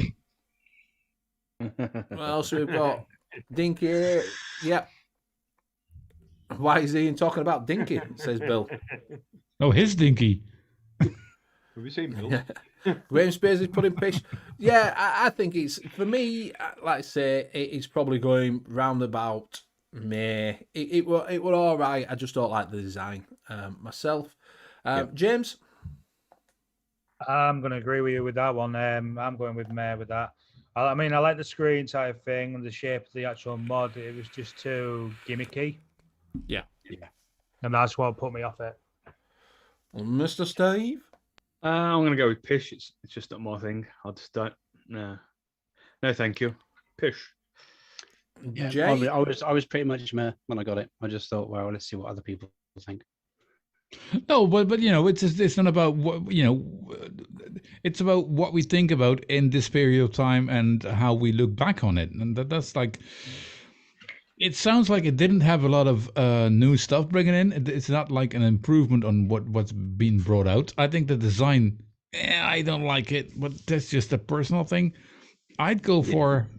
else we've got? Dinky. Yep. Why is Ian talking about Dinky? Says Bill. Oh, his dinky. Have you seen Bill? Graham Spears is putting Pish. Yeah, I think it's, for me, like I say, it's probably going round about May. It were all right. I just don't like the design myself. James? I'm going to agree with you with that one. I'm going with May with that. I mean, I like the screen type thing and the shape of the actual mod. It was just too gimmicky. Yeah. And that's what put me off it. Mr. Steve? I'm going to go with Pish. It's just not my thing. I just don't. No, thank you. Pish. yeah, Jay? I was pretty much meh when I got it. I just thought, well, let's see what other people think. No, but it's not about what it's about what we think about in this period of time and how we look back on it, and that's like. It sounds like it didn't have a lot of new stuff bringing in. It's not like an improvement on what's been brought out. I think the design, I don't like it, but that's just a personal thing. I'd go for.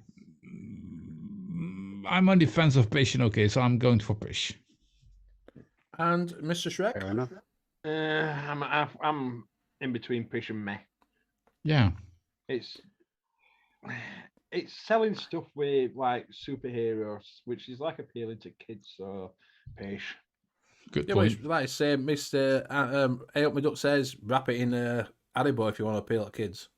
I'm on the fence of Pish, okay, so I'm going for Pish. And Mr. Shrek? Fair enough. I'm in between Pish and Meh. Yeah. It's selling stuff with like superheroes, which is like appealing to kids. So Pish. Good Yeah, point. like I say, Mr. Hey Up My Duck says, wrap it in Haribo if you want to appeal at kids.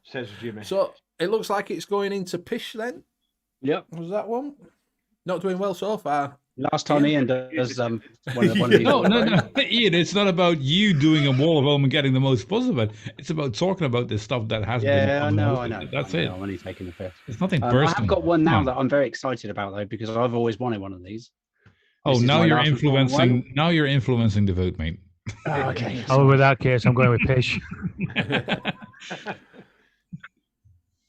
Says Jimmy. So it looks like it's going into Pish then. Yep. Was that one? Not doing well so far. Last time Ian does one of these. No, Ian. It's not about you doing a wall of home and getting the most positive. It's about talking about the stuff that has been. Yeah, I know. That's it. it. I'm only taking the fifth. It's nothing personal. I have got one now that I'm very excited about though, because I've always wanted one of these. Oh, now you're influencing. one. Now you're influencing the vote, mate. Oh, okay. Oh, with that case, I'm going with Pish.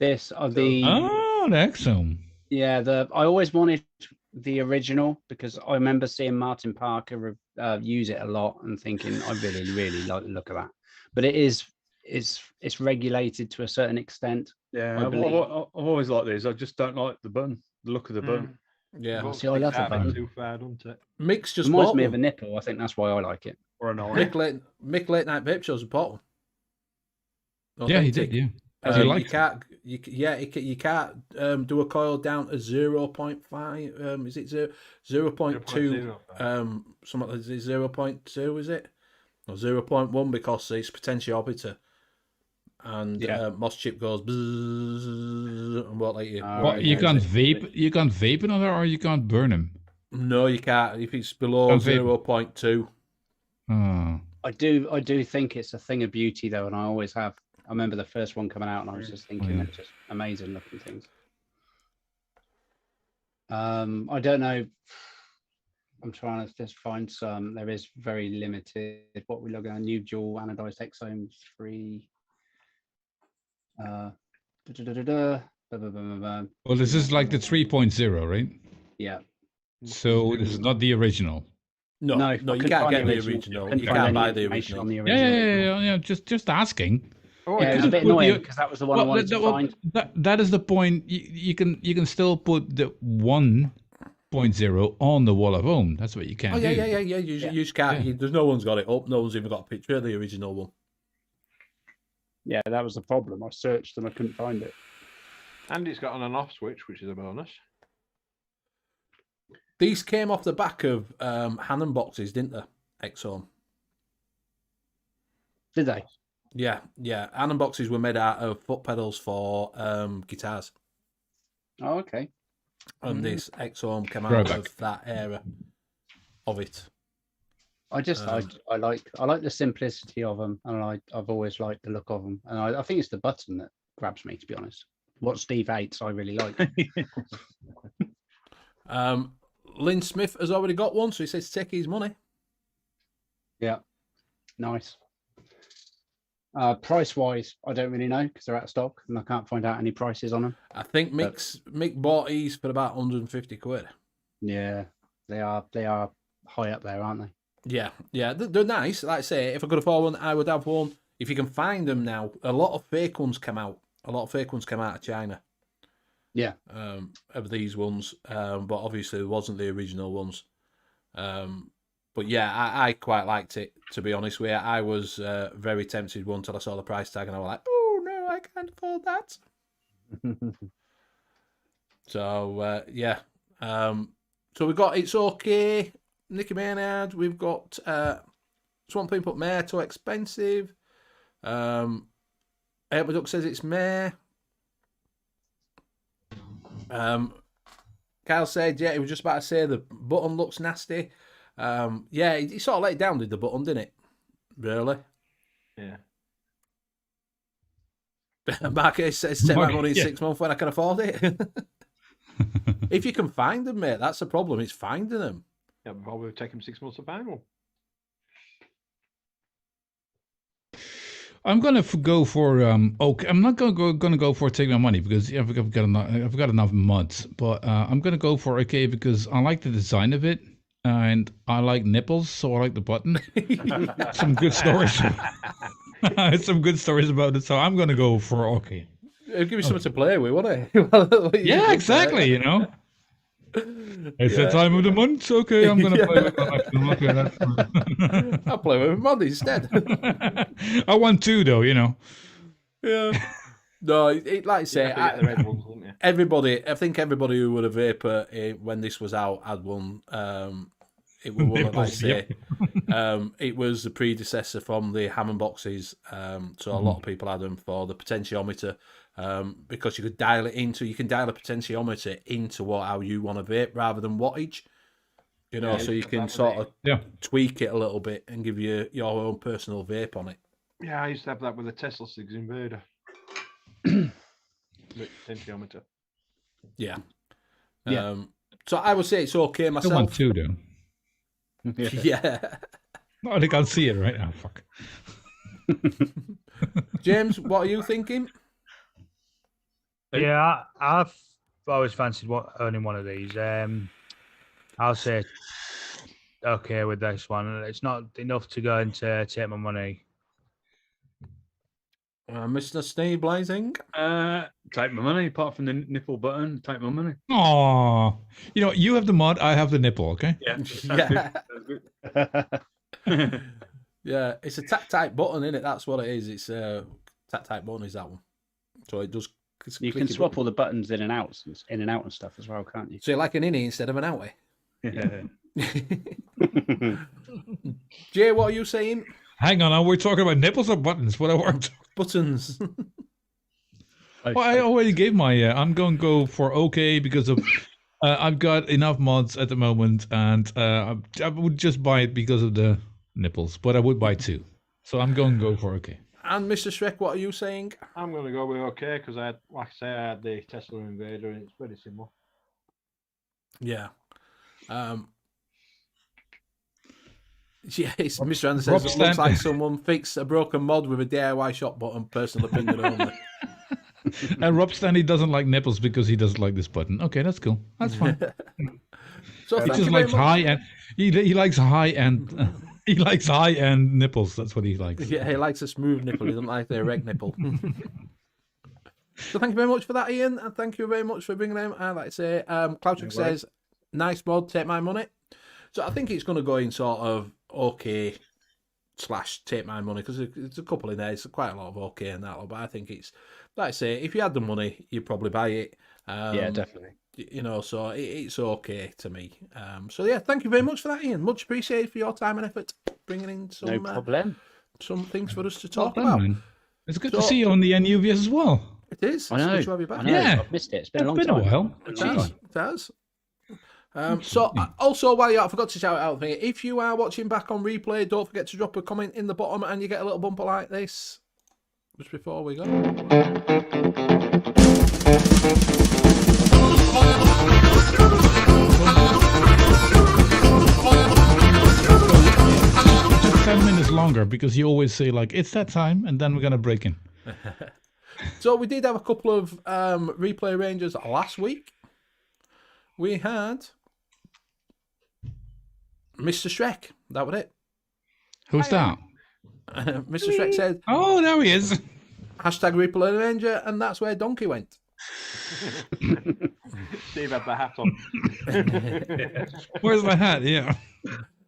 This of the. Oh, excellent. Yeah, I always wanted the original because I remember seeing Martin Parker use it a lot and thinking I really, really like the look of that. But it's regulated to a certain extent. Yeah, I've always liked these. I just don't like the button, the look of the button. Yeah. See, I love the button. Too far, doesn't it? Mick's just Reminds bought me one. of a nipple. I think that's why I like it. Or an eye. Mick Late Night Vape Show's bought one. Yeah, he did. Yeah. You can't do a coil down to 0.5. Is it 0.2? Something like 0.2, is it? Or 0.1 because it's potentiometer. And Moss chip goes bzzz and what like you. You can't vape. You can't vape another, or you can't burn them. No, you can't if it's below 0.2. Oh. I do think it's a thing of beauty though, and I always have. I remember the first one coming out, and I was just thinking, it's just amazing looking things. I don't know. I'm trying to just find some. There is very limited. What we looking at? New dual anodized exome 3. Well, this is like the 3.0, right? Yeah. So this is not the original. No, you can't get the original. You can't buy the original. Yeah. Just asking. Oh, yeah, it was a bit annoying because that was the one I wanted to find. That is the point. You can still put the 1.0 on the wall of home. That's what you can do. Yeah. You just can't. There's no one's got it up. No one's even got a picture of the original one. Yeah, that was the problem. I searched and I couldn't find it. And it's got an on-off switch, which is a bonus. These came off the back of Hannon boxes, didn't they? Exome. Did they? Yeah. Hannon boxes were made out of foot pedals for guitars. Oh, okay. And this Exome came out of that era of it. I like the simplicity of them, and I've always liked the look of them, and I think it's the button that grabs me, to be honest. What Steve hates, I really like. Lynn Smith has already got one, so he says take his money. Yeah, nice. Price wise, I don't really know because they're out of stock and I can't find out any prices on them. I think Mick bought these for about 150 quid. Yeah, they are high up there, aren't they? Yeah, they're nice. Like I say, if I could afford one, I would have one. If you can find them now, a lot of fake ones come out. A lot of fake ones come out of China. Yeah. Of these ones, but obviously it wasn't the original ones. But yeah, I quite liked it, to be honest with you. I was very tempted until I saw the price tag and I was like, oh no, I can't afford that. So yeah. So we've got It's Okay, Nicky Maynard, we've got Swamp Thing put Mare too expensive. Duck says it's Mare. Kyle said, yeah, he was just about to say the button looks nasty. Yeah, he sort of let it down, did the button, didn't it? Really? Yeah. Marcus says, take my money in 6 months when I can afford it. If you can find them, mate, that's the problem. It's finding them. Yeah, probably take him 6 months to buy one. I'm gonna go for okay. I'm not gonna go for Take My Money because I've got enough mods. But I'm gonna go for okay because I like the design of it and I like nipples, so I like the button. Some good stories. Some good stories about it. So I'm gonna go for okay. It'll give you something to play with, won't it? Yeah, exactly. You know. It's the time of the month. Okay, I'm gonna play with my iPhone. Okay, that's fine. I'll play with mod instead. I want two though, you know. Yeah. No, like I say, You have to get the red ones, wouldn't you? I think everybody who would have vapor when this was out had one. It was one, like I say, it was the predecessor from the Hammond boxes. So a lot of people had them for the potentiometer. Because you could dial it into, you can dial a potentiometer into how you want to vape rather than wattage, you know, so you can sort of tweak it a little bit and give you your own personal vape on it. Yeah, I used to have that with a Tesla 6 inverter. Potentiometer. Yeah. So I would say it's okay myself. I want two though. Yeah. Oh, they can't see it right now. Fuck. James, what are you thinking? Yeah, I've always fancied owning one of these. I'll say okay with this one. It's not enough to go into Take My Money. Mr. Steve Blazing? Take my money, apart from the nipple button, take my money. Aw. You know, you have the mod, I have the nipple, okay? Yeah. Yeah. Good. Yeah, it's a tap-type button, isn't it? That's what it is. It's a tap-type button, is that one. So it does... You can swap all the buttons in and out and stuff as well, can't you? So you're like an innie instead of an outie. Yeah. Jay, what are you saying? Hang on, are we talking about nipples or buttons? What I want? Buttons. Well, I already gave my. I'm going to go for okay because of I've got enough mods at the moment, and I would just buy it because of the nipples, but I would buy two. So I'm going to go for okay. And Mr. Shrek, what are you saying? I'm going to go with okay because I had the Tesla inverter and it's very similar. Yeah. Yeah, it's Mr. Anderson says it looks like someone fixed a broken mod with a DIY shop button, personal opinion only. And Rob Stanley doesn't like nipples because he doesn't like this button. Okay, that's cool. That's fine. So he just likes high end. He likes high end. He likes high end nipples. That's what he likes. Yeah, he likes a smooth nipple. He doesn't like the erect nipple. So thank you very much for that, Ian, and thank you very much for bringing them. I'd like to say, Cloudtrick says, nice mod, take my money. So I think it's going to go in sort of okay / take my money because there's a couple in there. It's quite a lot of okay and that, but I think it's, like I say, if you had the money, you'd probably buy it. Yeah, definitely. You know, so it's okay to me. So yeah, thank you very much for that, Ian. Much appreciated for your time and effort bringing in some No problem. some things for us to talk Well done, about. man. It's good to see you on the N.U.V.S as well. It is. I know. It's good to have you back. I know. Yeah. I've missed it. It's been a long It's been time. a while. It has. So also while you're out, I forgot to shout out thing. If you are watching back on replay, don't forget to drop a comment in the bottom and you get a little bumper like this just before we go. Just 10 minutes longer because you always say like it's that time and then we're gonna break in. So we did have a couple of replay rangers last week. We had Mr. Shrek. That was it. Who's that? Mr. Shrek said, Oh, there he is. hashtag replay ranger, and that's where Donkey went. Steve had the hat on. Where's the hat? Yeah.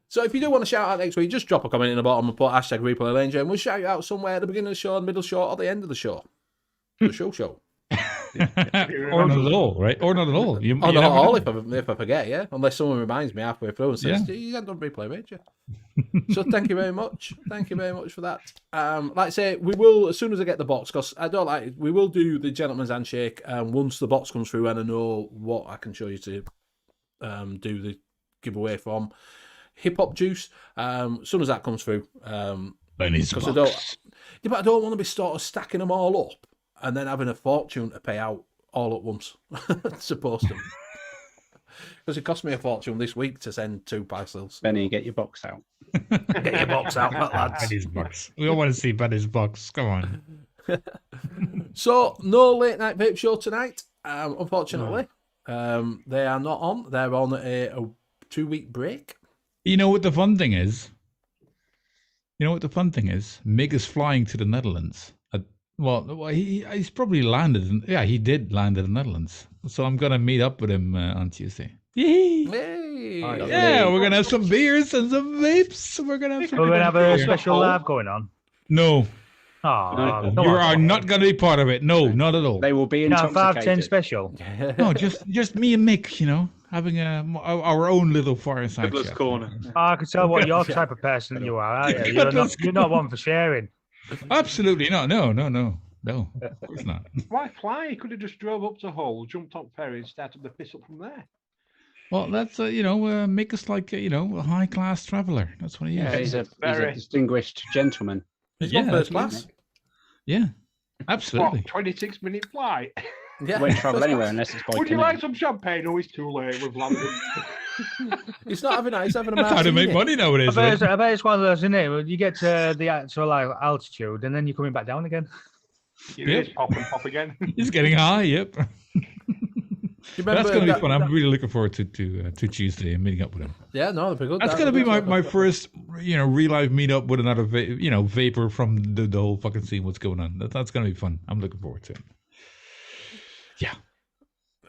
So if you do want to shout out next week, just drop a comment in the bottom and put hashtag replay ranger, and we'll shout you out somewhere at the beginning of the show, the middle show, or the end of the show. The show. Or not at all, right? Or not at all. You Not never all know. if I forget, yeah. Unless someone reminds me halfway through and says, you haven't done replay ranger. So thank you very much. Thank you very much for that. Like I say, we will, as soon as I get the box, because I don't like it, we will do the gentleman's handshake once the box comes through and I know what I can show you to do the giveaway from Hip Hop Juice. As soon as that comes through, because I don't want to be sort of stacking them all up and then having a fortune to pay out all at once to post them. Because it cost me a fortune this week to send 2 parcels. Benny, get your box out. Get your box out, lads. Benny's box. We all want to see Benny's box. Come on. So, no late night vape show tonight, unfortunately. They are not on. They're on a 2-week break. You know what the fun thing is? Mig is flying to the Netherlands. He's probably landed. He did land in the Netherlands. So I'm going to meet up with him on Tuesday. Yay! Hey! Yeah, we're going to have some beers and some vapes. We're going to have a special lab going on. No. Oh, You are not going to be part of it. No, not at all. They will be No, intoxicated. 5-10 special. No, just me and Mick, having our own little fireside Nicholas chat. corner. I can tell what your type of person you are, aren't you? You're not one for sharing. Absolutely not. No. Of course not. Why fly? He could have just drove up to Hull, jumped on ferry, and started the piss up from there. Well, that's make us like a high class traveler. That's what he is. Yeah, he's a distinguished gentleman. He's got first class. Yeah, absolutely. 26-minute flight. Yeah. Won't travel anywhere unless it's by Would you canoe. like some champagne? Oh, it's too late. We've landed. He's not having that. He's having a That's how to make money nowadays. I bet it's one of those, isn't it? When you get to the actual altitude and then you're coming back down again. Your ears pop and pop again. He's getting high. Yep. That's going to be fun. I'm really looking forward to Tuesday and meeting up with him. Yeah, no, that'd be good. That's going to be my first, real life meetup with another, vapor from the whole fucking scene. What's going on? That's going to be fun. I'm looking forward to it. Yeah.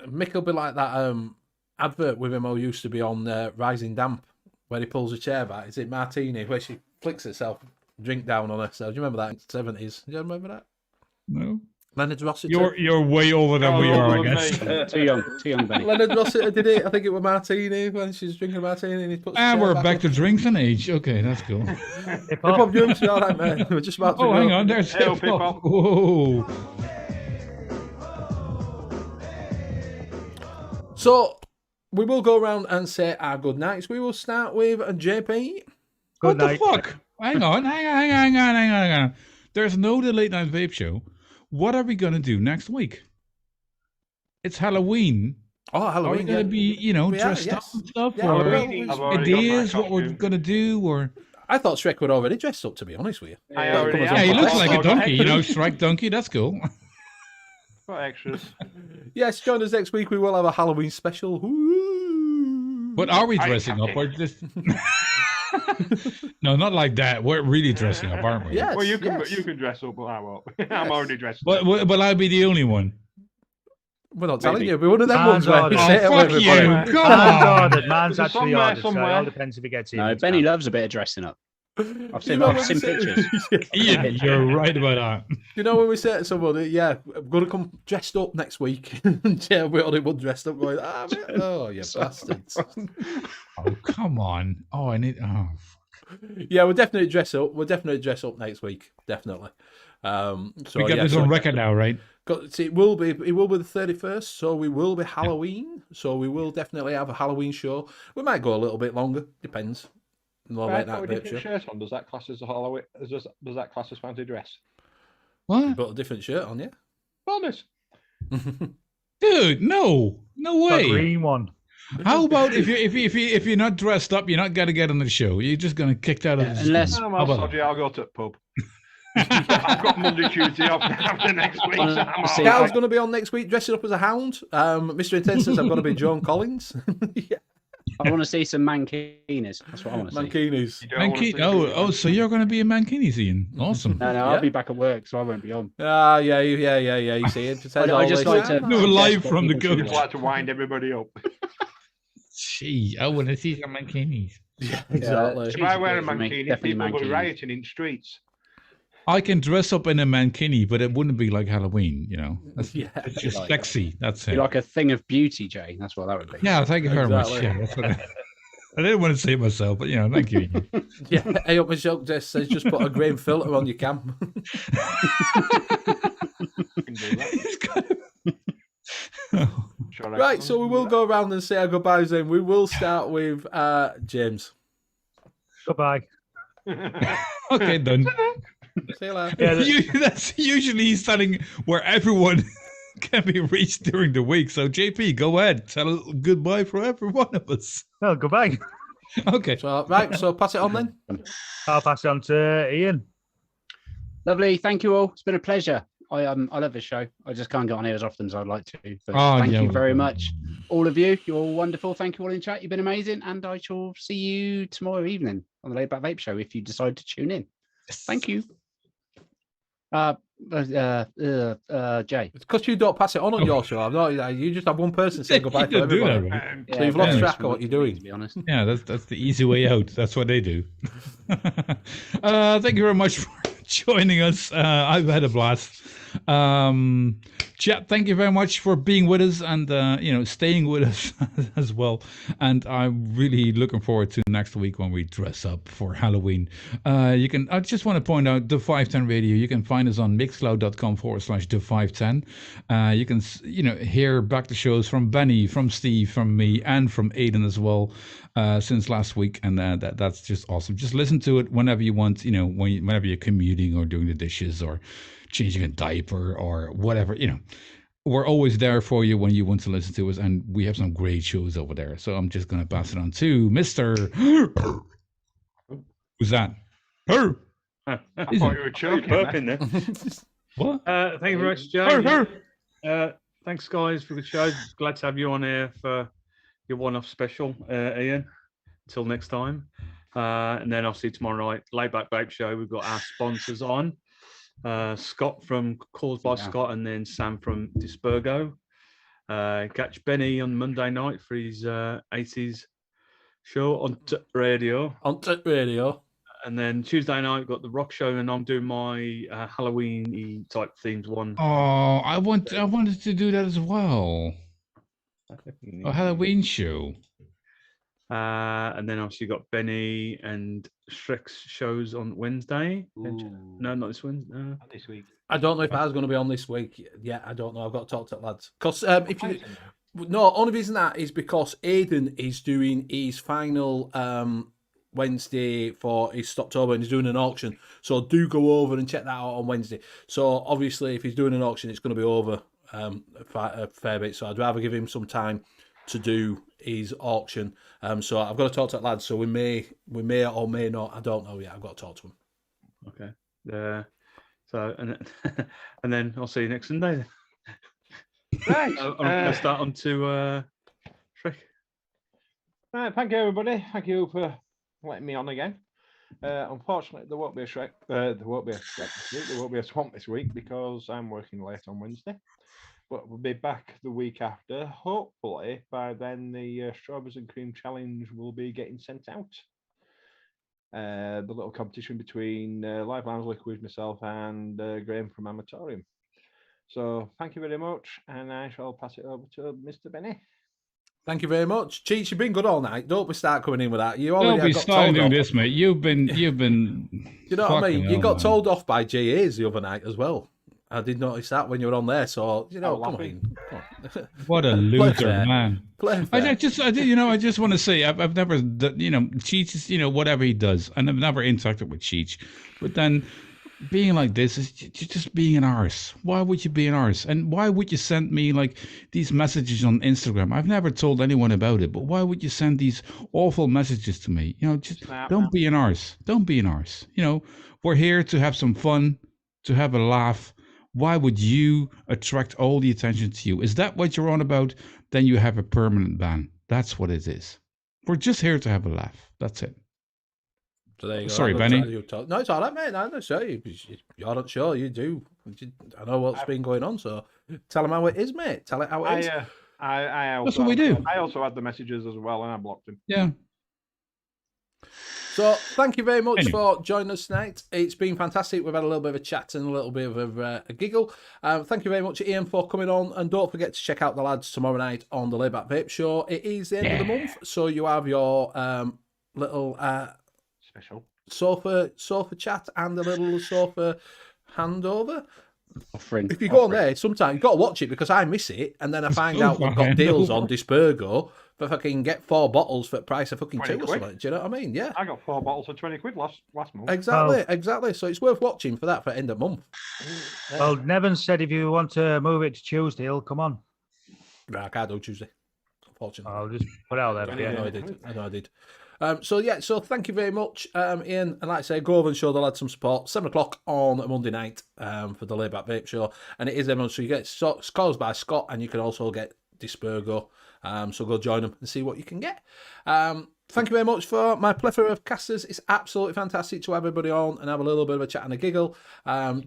Mick will be like that advert with him who used to be on Rising Damp, where he pulls a chair back. Is it Martini, where she flicks herself, drink down on herself? Do you remember that in the 70s? Do you remember that? No. Leonard Rossiter. You're way older than we are, I guess. Too young, Benny. Leonard Rossiter did it. I think it was Martini when she's drinking Martini and he puts. We're back to drinks and age. Okay, that's cool. Hip hop jumps, all right, man. We're just about to. Oh, hang on, there's hip hop. Whoa. So we will go around and say our good nights. We will start with JP. What the fuck? Hang on. There's no late night vape show. What are we going to do next week? It's Halloween. Oh, Halloween. Are we going to be, dressed up and stuff? Yeah, or ideas, what we're going to do? Or I thought Shrek would already dressed up, to be honest with you. Yeah, he looks like a donkey, Shrek donkey. That's cool. Got extras. Yes, join us next week. We will have a Halloween special. Ooh. But are we dressing up? Or just... No, not like that. We're really dressing up, aren't we? Yes, well, you can dress up, but I won't. I'm already dressed up. But I'll be the only one. We're not telling you. We're one of them ones where you say fuck you. Man's actually ordered, so it all depends if he gets it. No, Benny loves a bit of dressing up. I've seen pictures. Ian, you're right about that. You know when we say to somebody, yeah, I'm going to come dressed up next week. Yeah, we only one dressed up going, oh, you bastards. Oh, come on. Oh, I need... Oh, fuck. Yeah, we'll definitely dress up. We'll definitely dress up next week. Definitely. So we got this on record now, right? It will be the 31st, so we will be Halloween. So we will definitely have a Halloween show. We might go a little bit longer. Depends. Different shirt on. Does that class as a Halloween? Does that class as fancy dress? What? You put a different shirt on, yeah? Bonus. Dude, no way. The green one. How about if you're not dressed up, you're not gonna get on the show. You're just gonna kicked out of the unless I'll go to the pub. I've got Monday, Tuesday off after next week. So Carl's going to be on next week, dressing up as a hound. Mr. Intense says I'm going to be Joan Collins. Yeah. I want to see some mankinis. That's what I want to see. Mankinis. So you're going to be a mankinis, Ian. Awesome. No, I'll be back at work, so I won't be on. Yeah. You see it. I just like to do live from the I just like to wind everybody up. Gee, I want to see some mankinis. Yeah, exactly. If I wear a mankini, people will be rioting in streets. I can dress up in a mankini, but it wouldn't be like Halloween, It's just like sexy. That's it. You're like a thing of beauty, Jay. That's what that would be. Yeah, thank you very much. Yeah, that's what I didn't want to say it myself, but thank you. Yeah, hey, up my joke just says just put a green filter on your cam. Right, so we will go around and say our goodbyes. Then we will start with James. Goodbye. Okay, done. See you later. That's usually starting where everyone can be reached during the week. So, JP, go ahead. Tell goodbye for every one of us. No, goodbye. Okay. So, right, so pass it on then. I'll pass it on to Ian. Lovely. Thank you all. It's been a pleasure. I love this show. I just can't get on here as often as I'd like to. But thank you very much, all of you. You're all wonderful. Thank you all in chat. You've been amazing. And I shall see you tomorrow evening on the Laid Back Vape Show if you decide to tune in. Thank you. Jay. It's because you don't pass it on your show. I'm not. You just have one person say goodbye to everybody. Right? So you've lost track of what you're doing. To be honest. Yeah, that's the easy way out. That's what they do. Thank you very much for joining us. I've had a blast. Chat, thank you very much for being with us and staying with us as well. And I'm really looking forward to next week when we dress up for Halloween. I just want to point out the 510 Radio. You can find us on mixcloud.com/the 510. You can hear back the shows from Benny, from Steve, from me, and from Aiden as well since last week. And that's just awesome. Just listen to it whenever you want. Whenever you're commuting or doing the dishes or changing a diaper or whatever, we're always there for you when you want to listen to us, and we have some great shows over there. So I'm just going to pass it on to Mr. Who's that? I thought you were choking. Burping there. What? Thank you very much, Joe. Thanks, guys, for the show. Glad to have you on here for your one-off special, Ian. Until next time. And then obviously tomorrow night, Laid Back Vape Show, we've got our sponsors on. Scott from Calls by Scott, and then Sam from Dispergo. Catch Benny on Monday night for his 80s show on radio. On radio. And then Tuesday night got the rock show, and I'm doing my Halloween type themes one. Oh, I wanted to do that as well. A Halloween show. And then obviously you got Benny and Shrek's shows on Wednesday. Ooh. No, not this Wednesday. Not this week. I don't know if I was going to be on this week. Yeah, I don't know. I've got to talk to the lads. Because only reason that is because Aiden is doing his final Wednesday for his Stoptober, and he's doing an auction. So do go over and check that out on Wednesday. So obviously, if he's doing an auction, it's going to be over a fair bit. So I'd rather give him some time to do his auction. So I've got to talk to that lad. So we may or may not. I don't know yet. I've got to talk to him. Okay. So and then I'll see you next Sunday. Right. I'm going to start on to Shrek. Right. Thank you, everybody. Thank you for letting me on again. Unfortunately, there won't be a Shrek. There won't be a Shrek this week. There won't be a Swamp this week because I'm working late on Wednesday. But we'll be back the week after. Hopefully, by then the Strawberries and Cream Challenge will be getting sent out. The little competition between Live Lounge Liquid, myself, and Graham from Amatorium. So thank you very much, and I shall pass it over to Mr. Benny. Thank you very much. Cheech, you've been good all night. Don't be start coming in with that. You Don't already be got starting told doing off. this, mate. You've been. You know what I mean? You got told off by GAs the other night as well. I did notice that when you were on there. So come on. What a loser, man! I just want to say I've never, Cheech is, whatever he does, and I've never interacted with Cheech, but then being like this is just being an arse. Why would you be an arse? And why would you send me like these messages on Instagram? I've never told anyone about it, but why would you send these awful messages to me? Just don't be an arse. Don't be an arse. We're here to have some fun, to have a laugh. Why would you attract all the attention to you? Is that what you're on about? Then you have a permanent ban. That's what it is. We're just here to have a laugh. That's it. So there you go. Sorry, Benny. No, it's all right, mate. I'm not sure. You're not sure. You do. I know what's been going on, so tell them how it is, mate. Tell it how it is. I also, that's what we do. I also had the messages as well, and I blocked him. Yeah. So thank you very much for joining us tonight. It's been fantastic. We've had a little bit of a chat and a little bit of a giggle. Thank you very much, Ian, for coming on. And don't forget to check out the lads tomorrow night on the Laid Back Vape Show. It is the end of the month, so you have your little special sofa chat and a little sofa handover. Offering. If you go on there, sometimes you've got to watch it because I miss it, and then I find out they've got deals on Dispergo for fucking get 4 bottles for the price of fucking 2 or quid. something. Do you know what I mean? Yeah. I got 4 bottles for 20 quid last month. Exactly. So it's worth watching for that for end of month. Well, Nevin said if you want to move it to Tuesday, he'll come on. Right, I can't do Tuesday, unfortunately. I'll just put it out there. I know I did. So thank you very much, Ian. And like I say, go over and show the lads some support. 7 o'clock on a Monday night for the Laid Back Vape Show. And it is everyone, so you get scores by Scott, and you can also get Dispergo. So go join them and see what you can get. Thank you very much for my plethora of casters. It's absolutely fantastic to have everybody on and have a little bit of a chat and a giggle.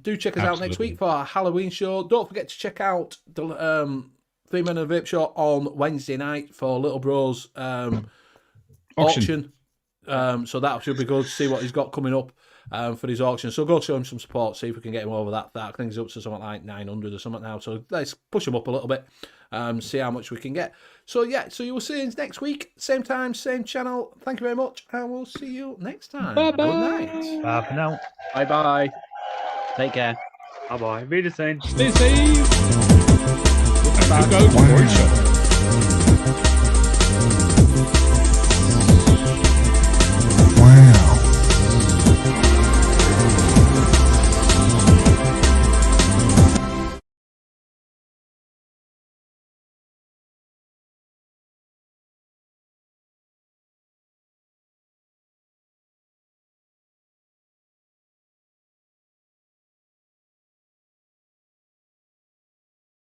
Do check us out next week for our Halloween show. Don't forget to check out the 3 Men and a Vape Show on Wednesday night for Little Bro's auction. So that should be good to see what he's got coming up for his auction. So go show him some support, see if we can get him over that. I think he's up to something like 900 or something now. So let's push him up a little bit, see how much we can get. So you will see us next week, same time, same channel. Thank you very much, and we'll see you next time. Bye-bye. Good night. Bye for now. Bye. Take care. Bye-bye. Wiedersehen. Stay safe. And go to the show.